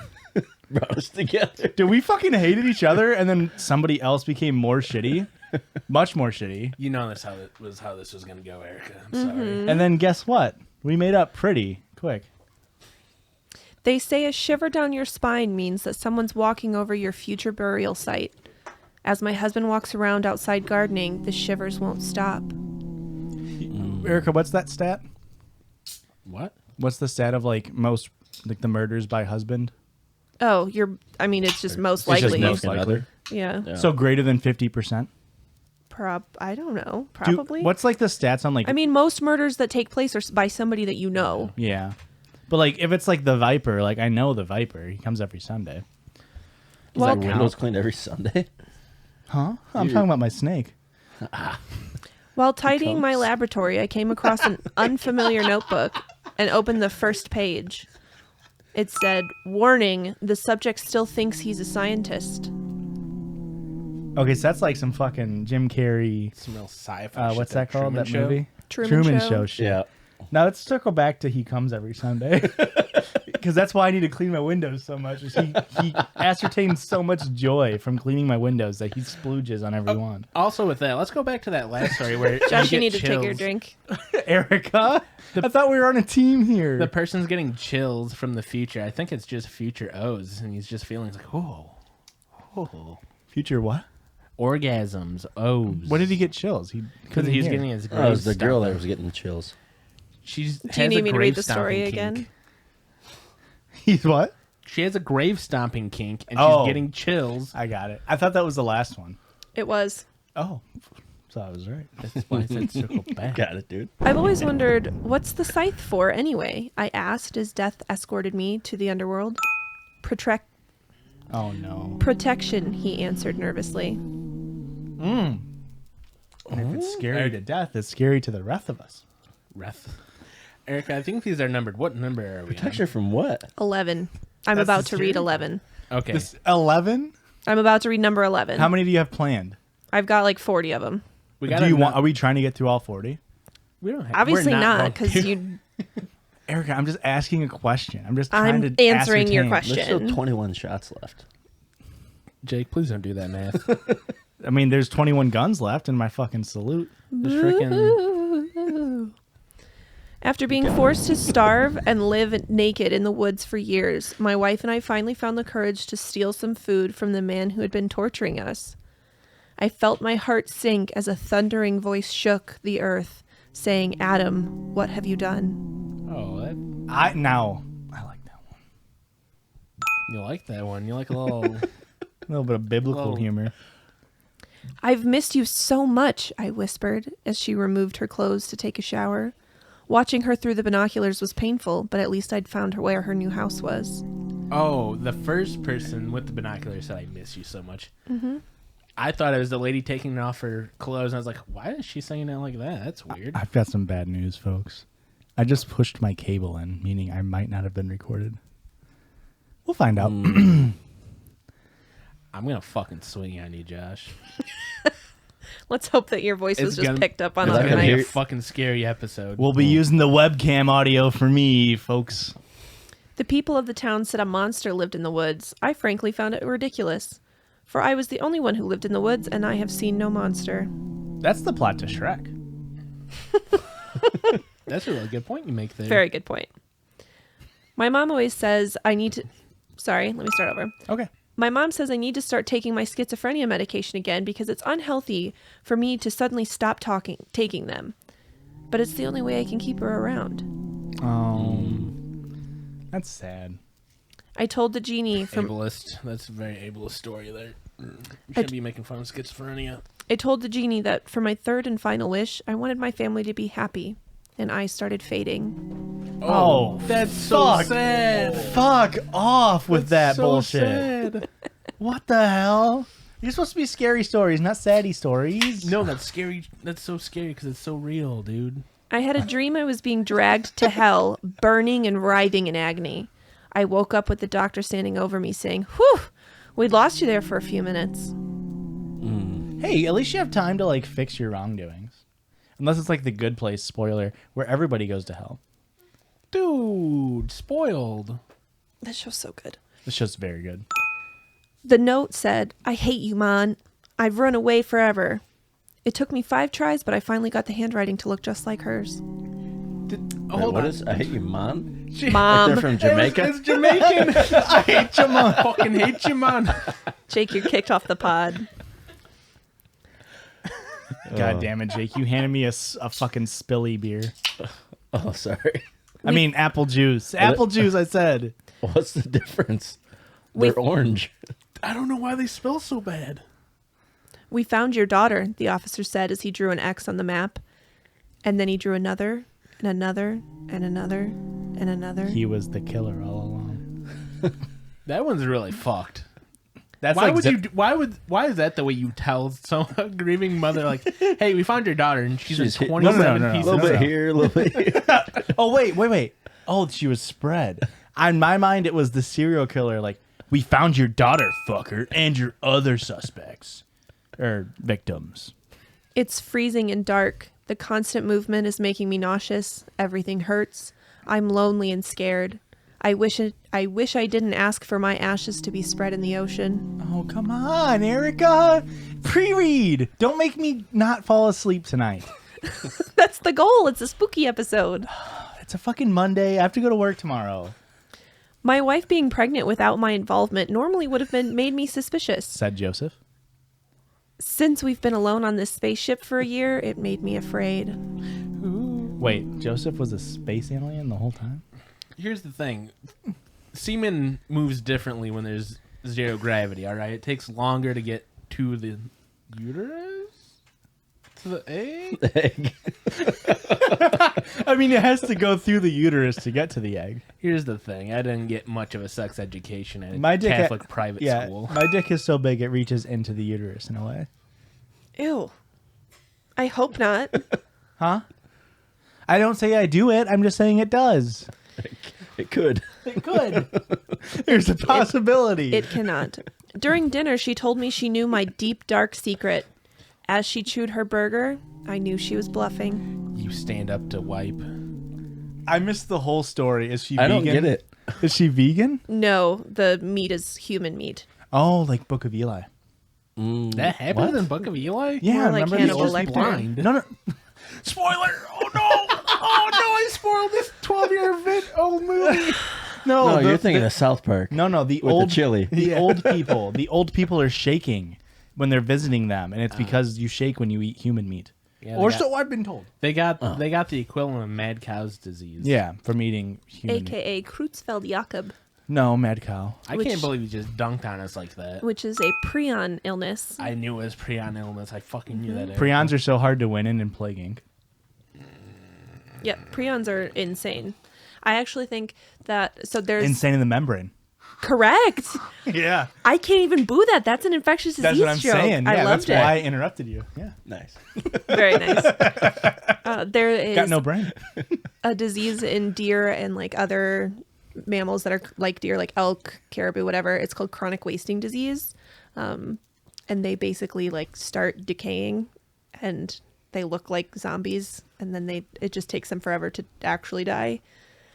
brought us together. Dude, we fucking hated each other, and then somebody else became more shitty. Much more shitty. You know that's how this was gonna go, Erica. I'm sorry. And then guess what? We made up pretty quick. They say a shiver down your spine means that someone's walking over your future burial site. As my husband walks around outside gardening, the shivers won't stop. Erica, what's that stat? What? What's the stat of like most Like the murders by husband. Oh, it's just most It's just likely. most most likely. Yeah. Yeah. So greater than 50%. I don't know. Probably. What's like the stats on like? I mean, most murders that take place are by somebody that you know. Yeah, but like if it's like the Viper, like I know the Viper. He comes every Sunday. Is Well, that windows cleaned every Sunday? Huh? I'm talking about my snake. while tidying my laboratory, I came across an unfamiliar notebook and opened the first page. It said, "Warning, the subject still thinks he's a scientist." Okay, so that's like some fucking Jim Carrey. Some real sci-fi. What's shit, that called? Truman That Show. movie? Truman Show. shit. Yeah. Now let's circle back to he comes every Sunday. Because that's why I need to clean my windows so much. Is he ascertains so much joy from cleaning my windows that he splooges on every one. Also, with that, let's go back to that last story where Josh, you get need to take your chills. drink. Erica, I thought we were on a team here. The person's getting chills from the future. I think it's just future O's, and he's just feeling like, oh, Future what? orgasms, O's. What did he get chills? Because he's getting his grave Oh, it was the girl that stomping. was getting chills. She's Do you need me to read the story again? He's what? She has a grave stomping kink, and Oh. she's getting chills. I got it. I thought that was the last one. It was. Oh, so I was right. That's why I said circle back. Got it, dude. I've always wondered, what's the scythe for anyway? I asked as death escorted me to the underworld. Oh no. Protection, he answered nervously. And if it's scary to death, it's scary to the rest of us. Ref. Erica, I think these are numbered. What number are we Protection from what? 11. I'm That's about the to read scary 11. on? Okay. This 11? I'm about to read number 11. How many do you have planned? I've got like 40 of them. we Do you want? Are we trying to get through all 40? We don't have. Obviously we're not, going because to. you. Erica, I'm just asking a question. I'm just trying I'm to answering your ascertain. question. There's still 21 shots left. Jake, please don't do that math. I mean, there's 21 guns left in my fucking salute. Just freaking. After being forced to starve and live naked in the woods for years, my wife and I finally found the courage to steal some food from the man who had been torturing us. I felt my heart sink as a thundering voice shook the earth, saying, "Adam, what have you done?" Oh, that, I like that one. you like that one? You like a little. A little bit of biblical Whoa. humor. "I've missed you so much," I whispered as she removed her clothes to take a shower. Watching her through the binoculars was painful, but at least I'd found her where her new house was. Oh, the first person with the binoculars said, "I miss you so much." Mm-hmm. I thought it was the lady taking off her clothes, and I was like, "Why is she saying it like that? That's weird." I've got some bad news, folks. I just pushed my cable in, meaning I might not have been recorded. We'll find out. I'm gonna fucking swing on you, Josh. Let's hope that your voice was It's just gonna- picked up on It's I other can gonna be hear- a fucking scary episode. We'll be using the webcam audio for me, folks. The people of the town said a monster lived in the woods. I frankly found it ridiculous, for I was the only one who lived in the woods, and I have seen no monster. That's the plot to Shrek. That's a really good point you make there. Very good point. My mom always says I need to... Sorry, let me start over. Okay. My mom says I need to start taking my schizophrenia medication again because it's unhealthy for me to suddenly stop taking them. But it's the only way I can keep her around. That's sad. I told the genie from... Ableist. That's a very ableist story there. You shouldn't be making fun of schizophrenia. I told the genie that for my third and final wish, I wanted my family to be happy. And I started fading. Oh, that's so fuck. sad. Fuck off with that So bullshit. sad. What the hell? You're supposed to be scary stories, not saddy stories. No, that's scary. That's so scary because it's so real, dude. I had a dream I was being dragged to hell, burning and writhing in agony. I woke up with the doctor standing over me saying, "Whew, we lost you there for a few minutes." Hey, at least you have time to like fix your wrongdoings. Unless it's like The Good Place, spoiler, where everybody goes to hell. Dude, spoiled. That show's so good. This show's very good. The note said, "I hate you, Mon. I've run away forever." It took me 5 tries, but I finally got the handwriting to look just like hers. Wait, Hold what on. is I hate you, Mom? Mom. They're from Jamaica. It's Jamaican. I hate you, man. Fucking hate you, man. Jake, you're kicked off the pod. God damn it, Jake. You handed me a fucking spilly beer. Oh, sorry. I mean, apple juice. Apple juice, I said. What's the difference? We- They're orange. I don't know why they smell so bad. We found your daughter, the officer said as he drew an X on the map. And then he drew another, and another, and another, and another. He was the killer all along. That one's really fucked. That's Why like would zip- you? Why is that the way you tell a grieving mother? Like, hey, we found your daughter, and she's She's in hit- 27 no. A pieces. little bit no. here, a little bit here. Oh, wait. Oh, she was spread. On my mind, it was the serial killer. Like, we found your daughter, fucker, and your other suspects. Or victims. It's freezing and dark. The constant movement is making me nauseous. Everything hurts. I'm lonely and scared. I wish I didn't ask for my ashes to be spread in the ocean. Oh, come on, Erica. Pre-read. Don't make me not fall asleep tonight. That's the goal. It's a spooky episode. It's a fucking Monday. I have to go to work tomorrow. My wife being pregnant without my involvement normally would have made me suspicious. Said Joseph. Since we've been alone on this spaceship for a year, it made me afraid. Wait, Joseph was a space alien the whole time? Here's the thing: semen moves differently when there's zero gravity. All right, it takes longer to get to the uterus, to the egg. Egg. I mean, it has to go through the uterus to get to the egg. Here's the thing: I didn't get much of a sex education at My a dick Catholic private Yeah, school. my dick is so big it reaches into the uterus in a way. Ew. I hope not. Huh? I don't say I do it. I'm just saying it does. It could. It could. There's a possibility. It cannot. During dinner, she told me she knew my deep, dark secret. As she chewed her burger, I knew she was bluffing. You stand up to wipe. I missed the whole story. Is she I vegan? don't get it. Is she vegan? No, the meat is human meat. Oh, like Book of Eli. That happens in Book of Eli. Yeah, More like remember Hannibal these Lecter. blind. No. Spoiler! Oh no! Oh no! I spoiled this 12-year-old movie. No, you're thinking of South Park. No, the With old the chili. The old people. The old people are shaking when they're visiting them, and it's because you shake when you eat human meat. Yeah, Or they so I've been told. They got the equivalent of mad cow's disease. Yeah, from eating human meat. AKA Creutzfeldt-Jakob, No, mad cow. I can't believe you just dunked on us like that. which is a prion illness. I knew it was prion illness. I fucking knew that. Prions are so hard to win in Plague Inc. Yep, prions are insane. I actually think that, so there's... Insane in the membrane. Correct! Yeah. I can't even boo that. That's an infectious disease That's what I'm joke. saying. Yeah, I loved that's why I it. interrupted you. Yeah. Nice. Very nice. There is Got no brain. a disease in deer and like other mammals that are like deer, like elk, caribou, whatever. It's called chronic wasting disease. And they basically like start decaying and they look like zombies, and then it just takes them forever to actually die.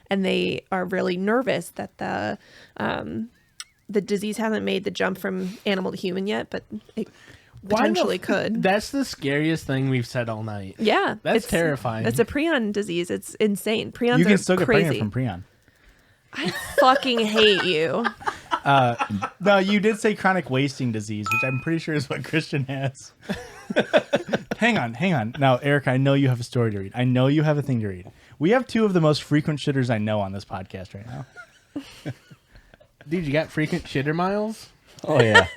And they are really nervous that the disease hasn't made the jump from animal to human yet, but it potentially could. That's the scariest thing we've said all night. Yeah, That's terrifying. It's a prion disease. It's insane. Prions You can are still get crazy. pregnant from prion. I fucking hate you. No, you did say chronic wasting disease, which I'm pretty sure is what Christian has. Hang on. Now, Eric, I know you have a story to read. I know you have a thing to read. We have two of the most frequent shitters I know on this podcast right now. Dude, you got frequent shitter miles? Oh yeah.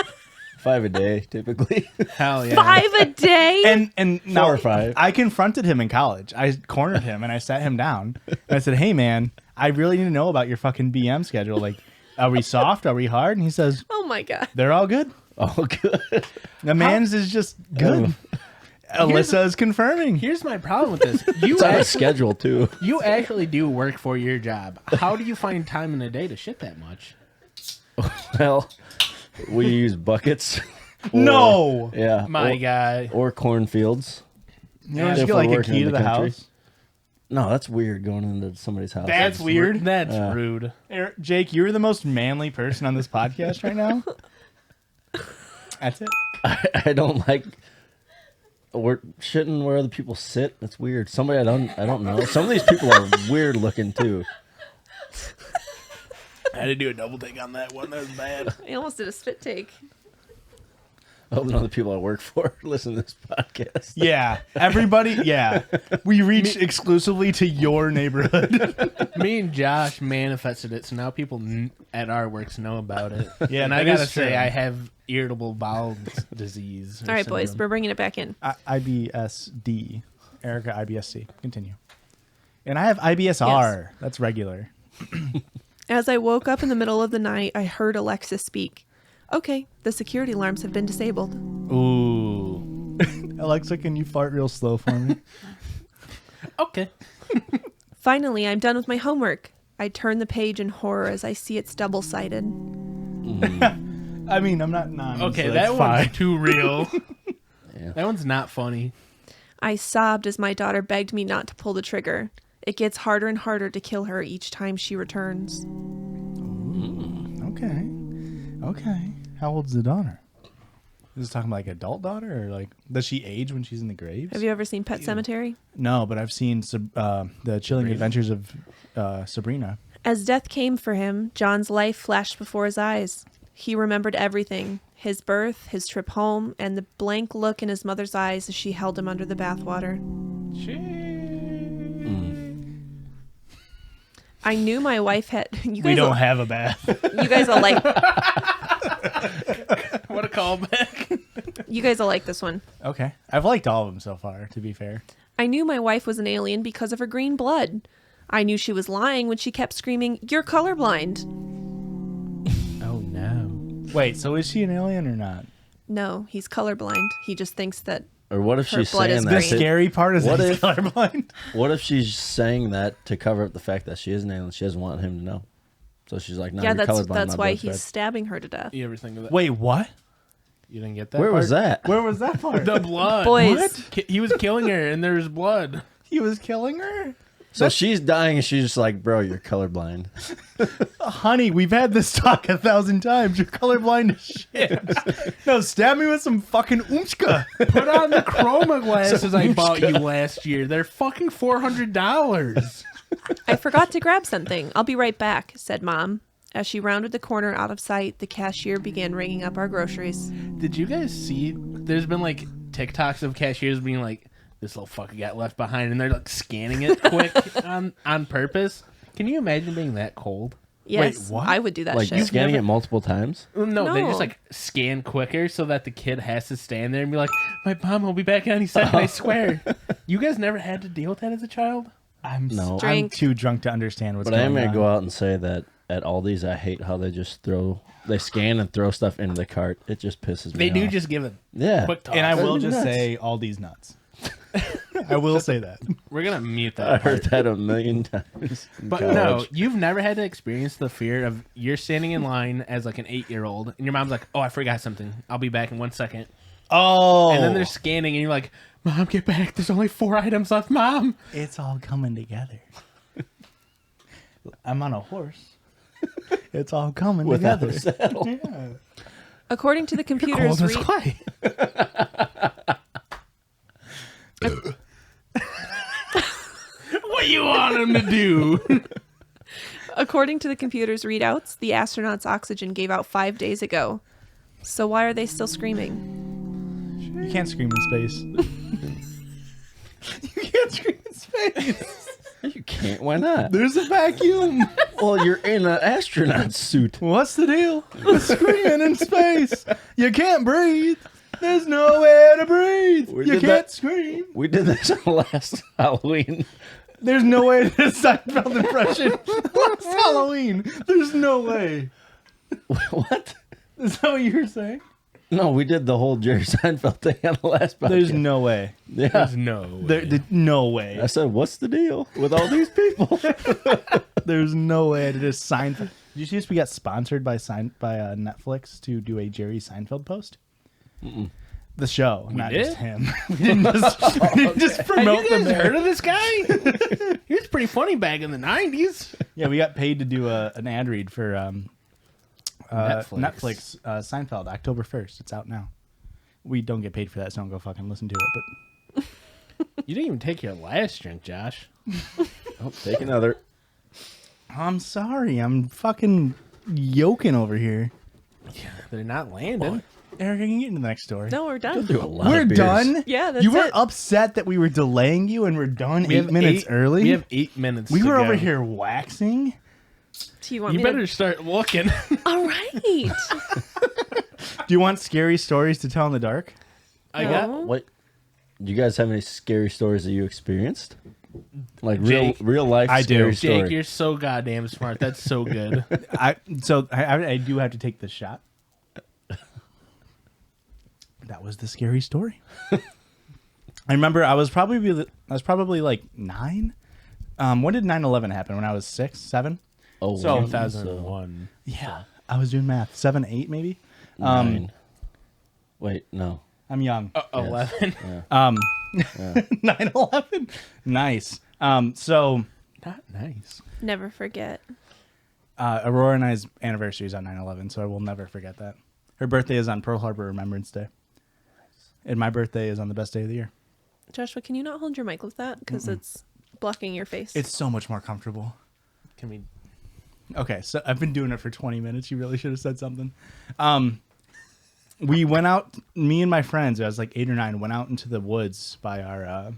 5 a day, typically. Hell yeah. 5 a day? And now 4 or 5. I confronted him in college. I cornered him and I sat him down. And I said, "Hey man, I really need to know about your fucking BM schedule. Like, are we soft? Are we hard?" And he says, Oh my god. "They're all good. Oh, good. The man's is just good." Alyssa is confirming. Here's my problem with this. It's on a schedule, too. You actually do work for your job. How do you find time in a day to shit that much? Well, we use buckets. No. Yeah. My guy. Or cornfields. You don't If just get we're like a working key in to the the country. house. No, that's weird going into somebody's house. That's weird. That's Yeah. rude. Jake, you're the most manly person on this podcast right now. That's it. I don't like shitting where other people sit. That's weird. Somebody I don't know. Some of these people are weird looking too. I had to do a double take on that one. That was bad. I almost did a spit take. I hope none of the people I work for listen to this podcast. Yeah, everybody. Yeah, we reach exclusively to your neighborhood. Me and Josh manifested it, so now people at our works know about it. Yeah, and that I gotta is say, true. I have irritable bowel disease. All right, boys, syndrome. we're bringing it back in. IBSD, Erica IBSC. Continue. And I have IBSR. That's regular. As I woke up in the middle of the night, I heard Alexa speak. Okay, the security alarms have been disabled. Ooh. Alexa, can you fart real slow for me? Okay. Finally, I'm done with my homework. I turn the page in horror as I see it's double-sided. I mean, I'm not nine. Okay, so that that's one's fine. too real. Yeah. That one's not funny. I sobbed as my daughter begged me not to pull the trigger. It gets harder and harder to kill her each time she returns. Okay. Okay. How old's the daughter? Is this talking like adult daughter or like does she age when she's in the graves? Have you ever seen Pet Sematary? No, but I've seen the Chilling Adventures of Sabrina. As death came for him, John's life flashed before his eyes. He remembered everything. His birth, his trip home, and the blank look in his mother's eyes as she held him under the bathwater. I knew my wife had... You We guys don't will, have a bath. You guys will like... What a callback. You guys will like this one. Okay. I've liked all of them so far, to be fair. I knew my wife was an alien because of her green blood. I knew she was lying when she kept screaming, "You're colorblind." Oh, no. Wait, so is she an alien or not? No, he's colorblind. He just thinks that... Or what if Her she's blood is saying The that? green. scary part is What that he's if- colorblind. What if she's saying that to cover up the fact that she is an alien? She doesn't want him to know. So she's like, "No, yeah, you're that's colorblind. that's my why blood's he's red." stabbing her to death. You ever think of that? Wait, what? You didn't get that Where was part? that? Where was that part? The blood. Boys. What? He was killing her, and there's blood. He was killing her? So she's dying, and she's just like, "Bro, you're colorblind." Honey, we've had this talk 1,000 times. You're colorblind as shit. No, stab me with some fucking oomska. Put on the chroma glasses I bought you last year. They're fucking $400. I forgot to grab something. I'll be right back, said Mom. As she rounded the corner out of sight, the cashier began ringing up our groceries. Did you guys see? There's been like TikToks of cashiers being like, "This little fucker got left behind," and they're like scanning it quick on purpose. Can you imagine being that cold? Yes, what? I would do that Like shit. scanning it multiple times. No, they No. just like scan quicker so that the kid has to stand there and be like, "My mom will be back any second, I swear." You guys never had to deal with that as a child? No. I'm Drink. too drunk to understand what's But I am going gonna on. go out and say that at Aldi's, I hate how they just they scan and throw stuff into the cart. It just pisses me They off. do just give a Yeah. quick toss. And I will That'd be just nuts. say Aldi's nuts. I will say that. We're gonna mute I that heard part. that a million times. in But no, college. you've never had to experience the fear of you're standing in line as like an 8-year-old and your mom's like, "Oh, I forgot something. I'll be back in 1 second." Oh. And then they're scanning and you're like, "Mom, get back. There's only 4 items left, Mom." It's all coming together. I'm on a horse. It's all coming Without together. a saddle. Yeah. According to the computer's Cold as clay. What you want him to do? According to the computer's readouts, the astronauts' oxygen gave out 5 days ago. So why are they still screaming? You can't scream in space. You can't scream in space. You can't. Why not? There's a vacuum. Well, you're in an astronaut suit. What's the deal with screaming in space? You can't breathe. There's nowhere to breathe. We You did can't that- scream. We did this on last Halloween. There's no way to do a Seinfeld impression. Last Halloween. There's no way. What? Is that what you were saying? No, we did the whole Jerry Seinfeld thing on the last podcast. There's no way. Yeah. There's no way. No way. I said, what's the deal with all these people? There's no way to just Seinfeld. Did you see this? We got sponsored by Netflix to do a Jerry Seinfeld post. The show, not did? just him. We didn't just Have promote you them. guys heard of this guy? He was pretty funny back in the 90s. Yeah, we got paid to do an ad read for Netflix Seinfeld, October 1st. It's out now. We don't get paid for that, so don't go fucking listen to it. But You didn't even take your last drink, Josh. Oh, take another. I'm sorry, I'm fucking yoking over here. They're not landing. Eric, I can get into the next story. No, we're done. Do a lot We're of beers. done? Yeah, that's You were it. upset that we were delaying you and we're done 8 minutes early? We have 8 minutes. We to were go. over here waxing. Do you want You me better to? start looking. All right. Do you want scary stories to tell in the dark? I No. got. What? Do you guys have any scary stories that you experienced? Like Jake, real life I do. scary Jake, story. you're so goddamn smart. That's so good. I do have to take this shot. That was the scary story. I remember I was probably like 9. When did 9/11 happen? When I was 6, 7? Oh, So- wow. 2001. Yeah, I was doing math. 7, 8 maybe. 9. Wait, no. I'm young. 11. 9/11. Nice. So Not nice. Never forget. Aurora and I's anniversary is on 9/11, so I will never forget that. Her birthday is on Pearl Harbor Remembrance Day. And my birthday is on the best day of the year. Joshua, can you not hold your mic with that? Because it's blocking your face. It's so much more comfortable. Can we? Okay, so I've been doing it for 20 minutes. You really should have said something. We went out, me and my friends, I was like 8 or 9, went out into the woods by our Was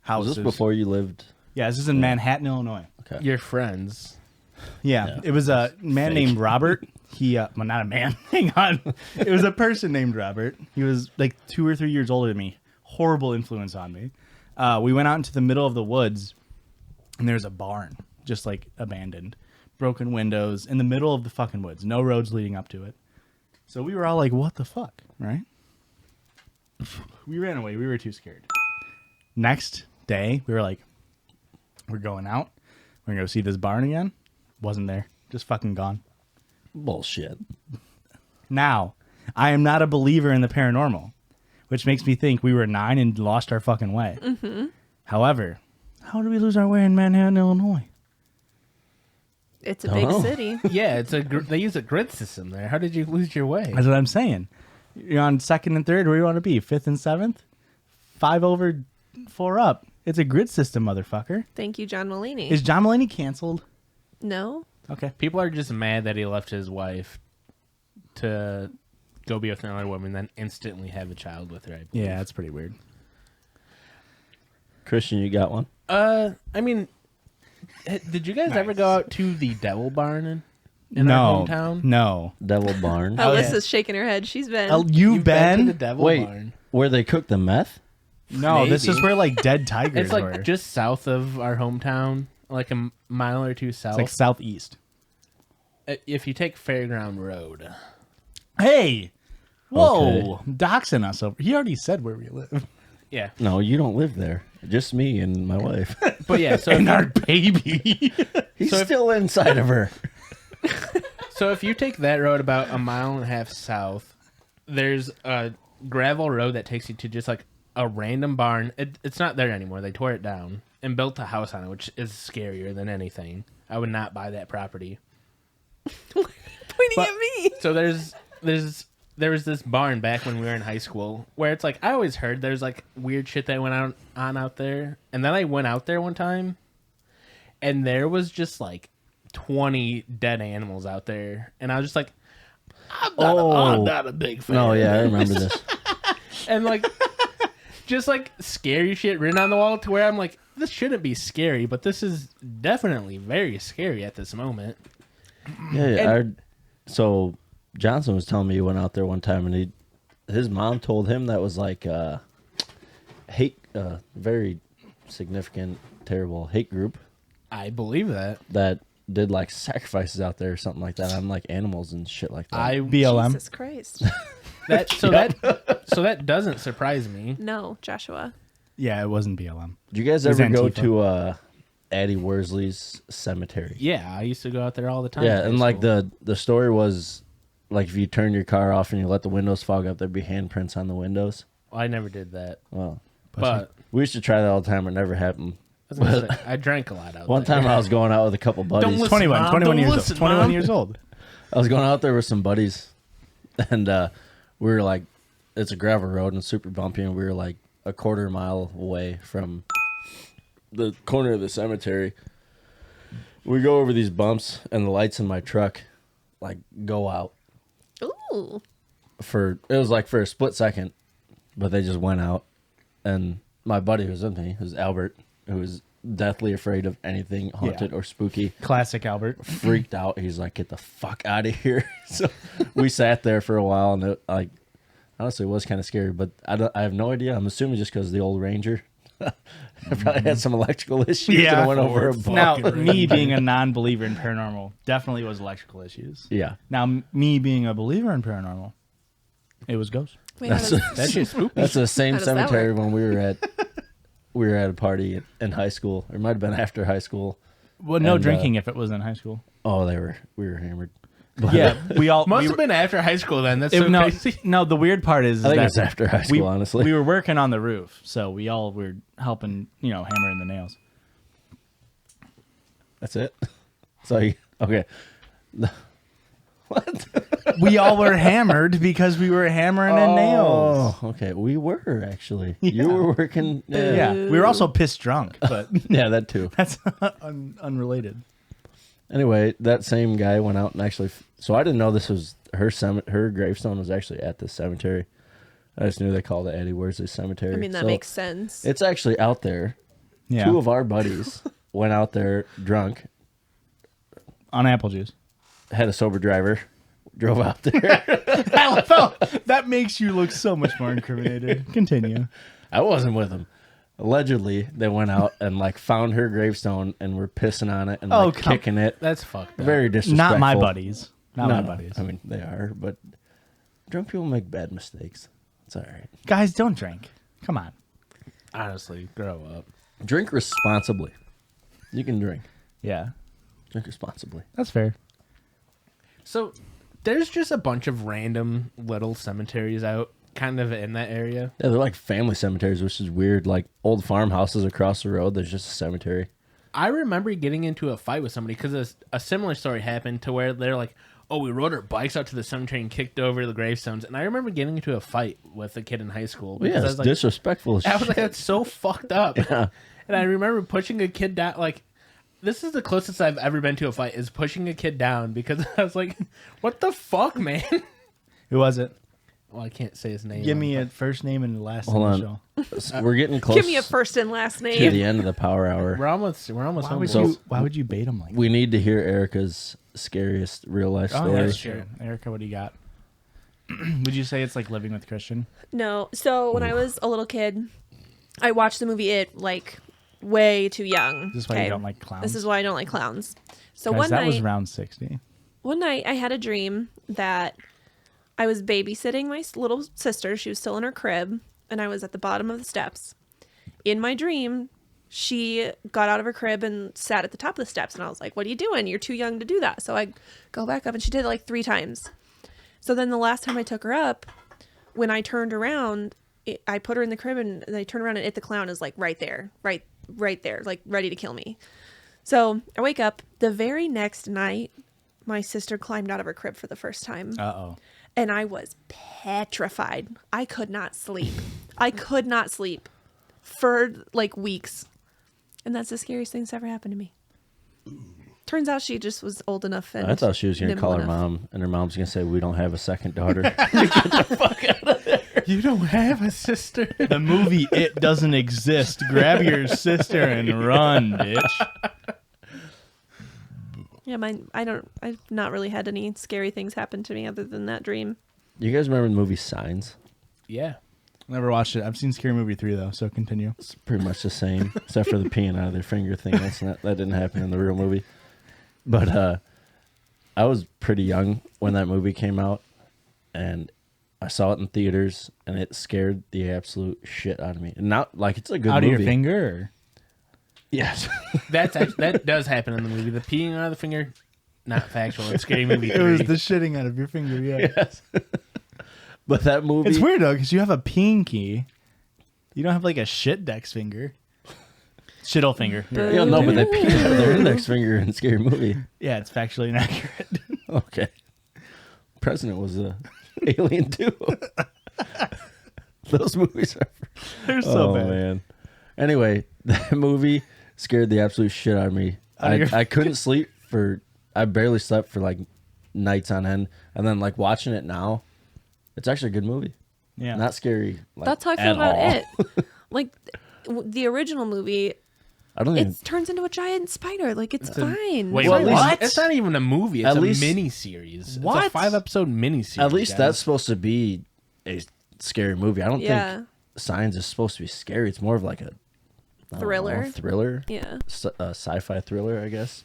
houses. this before you lived? Yeah, this is in Manhattan, Illinois. Okay. Your friends. Yeah, it was a man named Robert. He, well, not a man. Hang on. It was a person named Robert. He was like 2 or 3 years older than me. Horrible influence on me. We went out into the middle of the woods, and there's a barn, just like abandoned, broken windows in the middle of the fucking woods. No roads leading up to it. So we were all like, "What the fuck?" Right? We ran away. We were too scared. Next day, we were like, "We're going out. We're gonna go see this barn again." Wasn't there. Just fucking gone. Bullshit. Now, I am not a believer in the paranormal, which makes me think we were 9 and lost our fucking way. Mm-hmm. However, how did we lose our way in Manhattan, Illinois? It's a big Oh. city. Yeah, they use a grid system there. How did you lose your way? That's what I'm saying. You're on 2nd and 3rd. Where do you want to be? 5th and 7th? 5 over, 4 up. It's a grid system, motherfucker. Thank you, John Mulaney. Is John Mulaney canceled? No? Okay. People are just mad that he left his wife to go be with another woman, then instantly have a child with her. I believe. Yeah, that's pretty weird. Christian, you got one? I mean, did you guys ever go out to the Devil Barn in no, our hometown? No. Devil Barn. Alyssa's shaking her head. She's been. You've been to been? the Devil Wait, Barn? where they cook the meth? No, this Maybe. is where like dead tigers It's like were. just south of our hometown, like a mile or two south. It's like southeast. If you take Fairground Road. Hey! Whoa! Okay. Doxing us over. He already said where we live. Yeah. No, you don't live there. Just me and my wife. But yeah, so And our baby. He's So if- still inside of her. So if you take that road about a mile and a half south, there's a gravel road that takes you to just like a random barn. It's not there anymore. They tore it down and built a house on it, which is scarier than anything. I would not buy that property. pointing But- at me. So there was this barn back when we were in high school where it's like I always heard there's like weird shit that went on out there, and then I went out there one time, and there was just like 20 dead animals out there, and I was just like, I'm not a big fan. No, yeah, I remember this. And like just like scary shit written on the wall to where I'm like, this shouldn't be scary, but this is definitely very scary at this moment. Yeah, so Johnson was telling me he went out there one time and his mom told him that was like very significant, terrible hate group I believe that. that did like sacrifices out there or something like that on like animals and shit like that. BLM. Jesus Christ. So that doesn't surprise me. No, Joshua. Yeah, it wasn't BLM. Did you guys It was ever go Antifa. to Addie Worsley's cemetery? Yeah, I used to go out there all the time. Yeah, in high and like school. the story was like if you turn your car off and you let the windows fog up, there'd be handprints on the windows. I never did that, Well, but we used to try that all the time. It never happened. I was gonna say, I drank a lot out One there. time I was going out with a couple buddies. listen, 21, Mom, 21 don't years listen, old. 21 Mom. years old. I was going out there with some buddies, and we were like, it's a gravel road and super bumpy, and we were like a quarter mile away from the corner of the cemetery. We go over these bumps, and the lights in my truck like go out. Ooh. it was like for a split second, but they just went out. And my buddy who was with me, who's Albert, who was deathly afraid of anything haunted or spooky, Classic Albert. freaked out. He's like, "Get the fuck out of here!" So we sat there for a while, and it, like, honestly, it was kind of scary. But I have no idea. I'm assuming just because the old Ranger, I probably had some electrical issues. Yeah, and I went over a Now, bump. me being a non-believer in paranormal definitely was electrical issues. Yeah, Now, me being a believer in paranormal, it was ghosts. Wait, how that's does- That shit's spooky. that's the same How does that cemetery work? when we were at a party in high school. Or it might have been after high school. Well, no And, drinking if it was in high school. Oh, we were hammered. But, Yeah, we all Must we have were- been after high school then. That's it- so no, crazy. no. The weird part is I think that it's after high school, honestly. we were working on the roof, so we all were helping, hammering the nails. That's it. So okay. We all were hammered because we were hammering in nails. Oh, okay. We were actually. You were working. Yeah, we were also pissed drunk, but Yeah, that too. that's unrelated. Anyway, that same guy went out and actually. So I didn't know this was her gravestone was actually at the cemetery. I just knew they called it Eddie Worsley Cemetery. I mean, that So makes sense. It's actually out there. Yeah, Two of our buddies went out there drunk, on apple juice. had a sober driver, drove out there. That makes you look so much more incriminated. Continue. I wasn't with them. Allegedly, they went out and like found her gravestone and were pissing on it and Oh, like kicking it. That's fucked up. Very disrespectful. Not my buddies. Not my No, buddies. I mean, they are, but drunk people make bad mistakes. It's all right. Guys, don't drink. Come on. Honestly, grow up. Drink responsibly. You can drink. Yeah, Drink responsibly. that's fair. So there's just a bunch of random little cemeteries out kind of in that area. Yeah, they're like family cemeteries, which is weird. Like old farmhouses across the road, there's just a cemetery. I remember getting into a fight with somebody because a similar story happened to where they're like, oh, we rode our bikes out to the cemetery and kicked over the gravestones. And I remember getting into a fight with a kid in high school. Well, yeah, because I it's was like, disrespectful as I was like, shit. that's so fucked up. Yeah. And I remember pushing a kid down. Like, this is the closest I've ever been to a fight, is pushing a kid down because I was like, what the fuck, man? Who was it? Well, I can't say his name. Give me a first name and last Hold on. initial. We're getting close Give me a first and last to name. the end of the power hour. We're almost Why home. would So- why would you bait him like that? We need to hear Erica's scariest real life Oh, story. that's true. Erica, what do you got? Would you say it's like living with Christian? No. So when I was a little kid, I watched the movie It like way too young. Is this why you don't like clowns? This is why I don't like clowns. So Guys, one that night, was round 60. one night I had a dream that I was babysitting my little sister. She was still in her crib, and I was at the bottom of the steps. In my dream, she got out of her crib and sat at the top of the steps, and I was like, what are you doing? You're too young to do that. So I go back up, and she did it like 3 times. So then the last time I took her up, when I turned around, I put her in the crib, and I turned around, and the clown is like right there, right there, like ready to kill me. So I wake up. The very next night, my sister climbed out of her crib for the first time. Uh-oh. And I was petrified. I could not sleep. I could not sleep for like weeks. And that's the scariest thing that's ever happened to me. Turns out she just was old enough. And I thought she was going to nimble call her enough. mom, and her mom's going to say, "We don't have a second daughter." You don't have a sister. The movie It doesn't exist. Grab your sister and run, bitch. Yeah, I've not really had any scary things happen to me other than that dream. You guys remember the movie Signs? Yeah. Never watched it. I've seen Scary Movie 3, though, so continue. It's pretty much the same, except for the peeing out of their finger thing. That didn't happen in the real movie. But I was pretty young when that movie came out, and I saw it in theaters, and it scared the absolute shit out of me. And not like it's a good Out movie. of your finger? Or? Yes. That does happen in the movie. The peeing out of the finger, not factual. It's Scary Movie 3. It was the shitting out of your finger, yeah. Yes. But that movie. It's weird, though, because you have a pinky. You don't have, like, a shit dex finger. Shittle finger. You're right. Yeah, no, but they peed out of their index finger in Scary Movie. Yeah, it's factually inaccurate. Okay. President was a alien too. Those movies are. They're so Oh bad. man. Anyway, that movie scared the absolute shit out of me. Out of your I couldn't sleep for. I barely slept for like nights on end, and then like watching it now, It's actually a good movie. Yeah. Not scary. Like, That's how I feel at about all. it. Like the original movie, I don't even. it turns into a giant spider. Like it's fine. Wait, It's what? fine. It's not even a movie. It's At a least- mini-series. What? It's a 5-episode mini-series. At least guys. that's supposed to be a scary movie. I don't Yeah. think Signs is supposed to be scary. It's more of like a I don't Thriller. know, thriller. Yeah. Sci-fi thriller, I guess.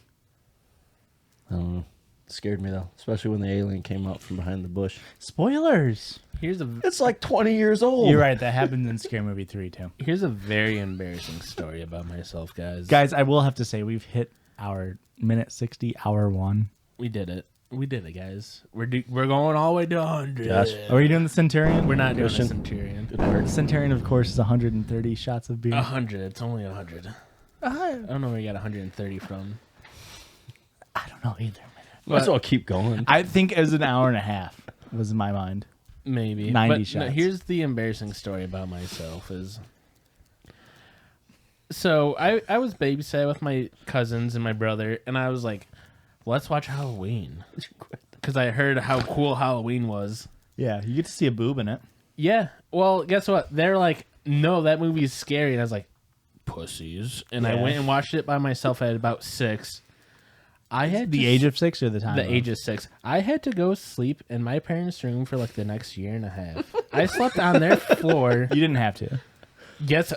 I don't know. Scared me though, especially when the alien came out from behind the bush. Spoilers. Here's a It's like 20 years old. You're right. That happens in Scary Movie 3 too. here's a very embarrassing story about myself, guys. Guys, I will have to say we've hit our minute 60, hour 1. We did it. We did it, guys. We're going all the way to 100. Josh. Are you doing the Centurion? We're not doing a Christian. Centurion. Good work. Centurion, of course, is 130 shots of beer. 100. It's only 100. I don't know where you got 130 from. I don't know either. Might as well keep going. I think it was an hour and a half. Was in my mind. Maybe 90 but no, shots. here's the embarrassing story about myself is so I was babysitting with my cousins and my brother, and I was like, let's watch Halloween because I heard how cool Halloween was. Yeah, you get to see a boob in it. Yeah, well, guess what, they're like, no, that movie's scary, and I was like, pussies. And I Yeah. went and watched it by myself at about 6. I had The to age of 6 or the time? The age of 6. I had to go sleep in my parents' room for like the next year and a half. I slept on their floor. You didn't have to. Yes,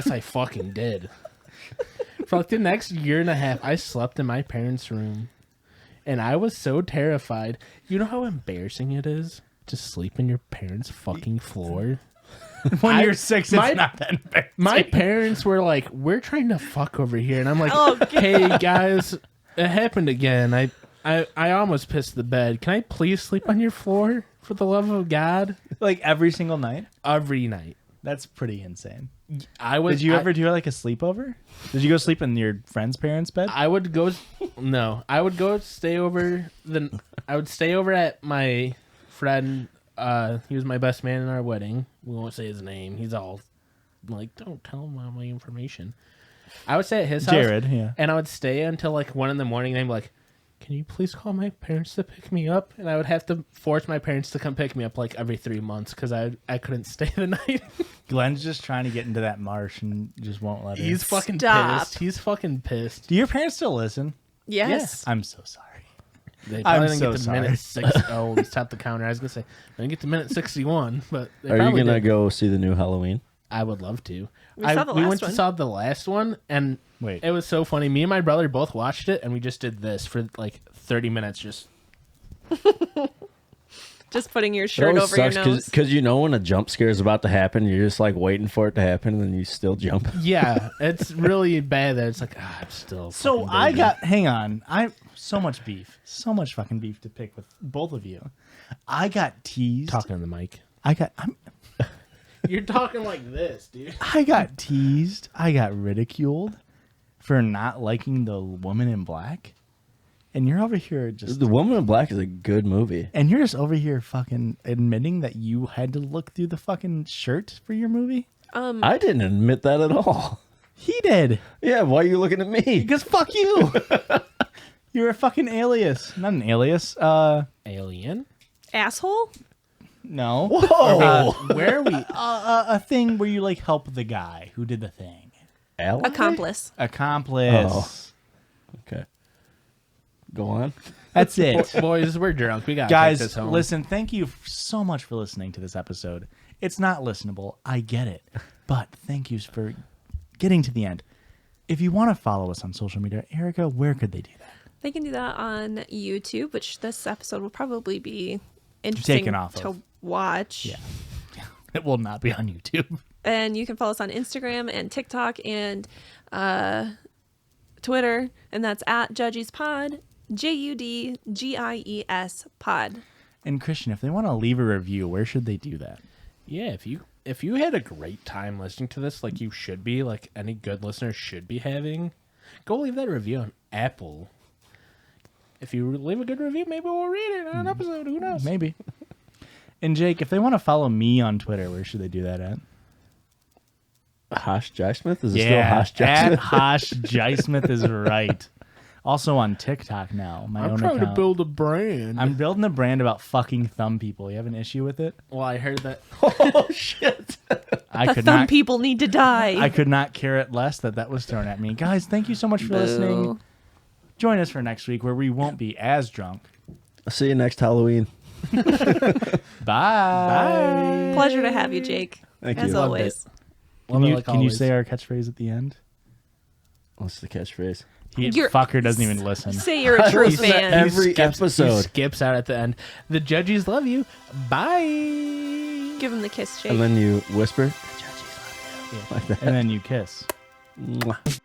I fucking did. For like the next year and a half, I slept in my parents' room, and I was so terrified. You know how embarrassing it is to sleep in your parents' fucking floor. When I- you're 6, my- it's not that embarrassing. My parents were like, "We're trying to fuck over here," and I'm like, Oh, God. "Hey guys, it happened again. I almost pissed the bed. Can I please sleep on your floor for the love of God?" Like every single night? Every night. That's pretty insane. I was. Did you ever do like a sleepover? Did you go sleep in your friend's parents' bed? I would go. No, I would go stay over. I would stay over at my friend. He was my best man in our wedding. We won't say his name. He's all like, "Don't tell him all my information." I would stay at his house. Jared, yeah. And I would stay until like 1 a.m. and I'm like, "Can you please call my parents to pick me up?" And I would have to force my parents to come pick me up like every 3 months because I couldn't stay the night. Glenn's just trying to get into that marsh and just won't let her. He's fucking Stop. pissed. He's fucking pissed. Do your parents still listen? Yes. I'm so sorry. They I'm probably didn't so get to sorry. minute 6. Oh, he's tapped the counter. I was gonna say they didn't get to minute 61, but they Are you probably gonna did. go see the new Halloween? I would love to. We saw the we last went one. to saw the last one, and Wait. it was so funny. Me and my brother both watched it, and we just did this for like 30 minutes. Just Just putting your It shirt always over your sucks nose. because you know when a jump scare is about to happen, you're just like waiting for it to happen, and then you still jump. yeah, it's really bad that it's like I'm still. So fucking I baby. got, hang on. So much beef. So much fucking beef to pick with both of you. I got teased. talking to the mic. You're talking like this, dude. I got teased. I got ridiculed for not liking the Woman in Black. And you're over here just The Woman in Black is a good movie. and you're just over here fucking admitting that you had to look through the fucking shirt for your movie? I didn't admit that at all. He did. Yeah, why are you looking at me? Because fuck you. You're a fucking alias. Not an alias. Alien. Asshole? No. Whoa! Where are we? A thing where you like help the guy who did the thing. Ally? Accomplice. Accomplice. Oh. Okay. Go on. That's it. Boys, we're drunk. We got Guys, this home. listen, thank you so much for listening to this episode. It's not listenable. I get it. But thank you for getting to the end. If you want to follow us on social media, Erica, where could they do that? They can do that on YouTube, which this episode will probably be interesting Taken off to of. watch. Yeah. It will not be on YouTube. And you can follow us on Instagram and TikTok and Twitter, and that's at Judgies Pod, JUDGIES Pod. And Christian, if they want to leave a review, where should they do that? Yeah, if you had a great time listening to this, like you should be, like any good listener should be having, go leave that review on Apple. If you leave a good review, maybe we'll read it on an episode. Who knows? Maybe. And Jake, if they want to follow me on Twitter, where should they do that at? Hosh Jai Smith? Is it still Hosh Jai at Smith? Hosh Jai Smith is right. Also on TikTok now. My I'm own trying account. to build a brand. I'm building a brand about fucking thumb people. You have an issue with it? Well, I heard that. Oh shit! I The could thumb not. people need to die. I could not care it less that was thrown at me. Guys, thank you so much for listening. Boo. Join us for next week where we won't be as drunk. I'll see you next Halloween. Bye. Pleasure to have you, Jake. Thank As you. Loved always. Can you, Like can you always. say our catchphrase at the end? What's the catchphrase? He You're- fucker doesn't even listen. Say you're a true listen to fan. every He episode. skips out at the end. The Judgies love you. Bye. Give him the kiss, Jake. And then you whisper. And then you kiss. Mwah.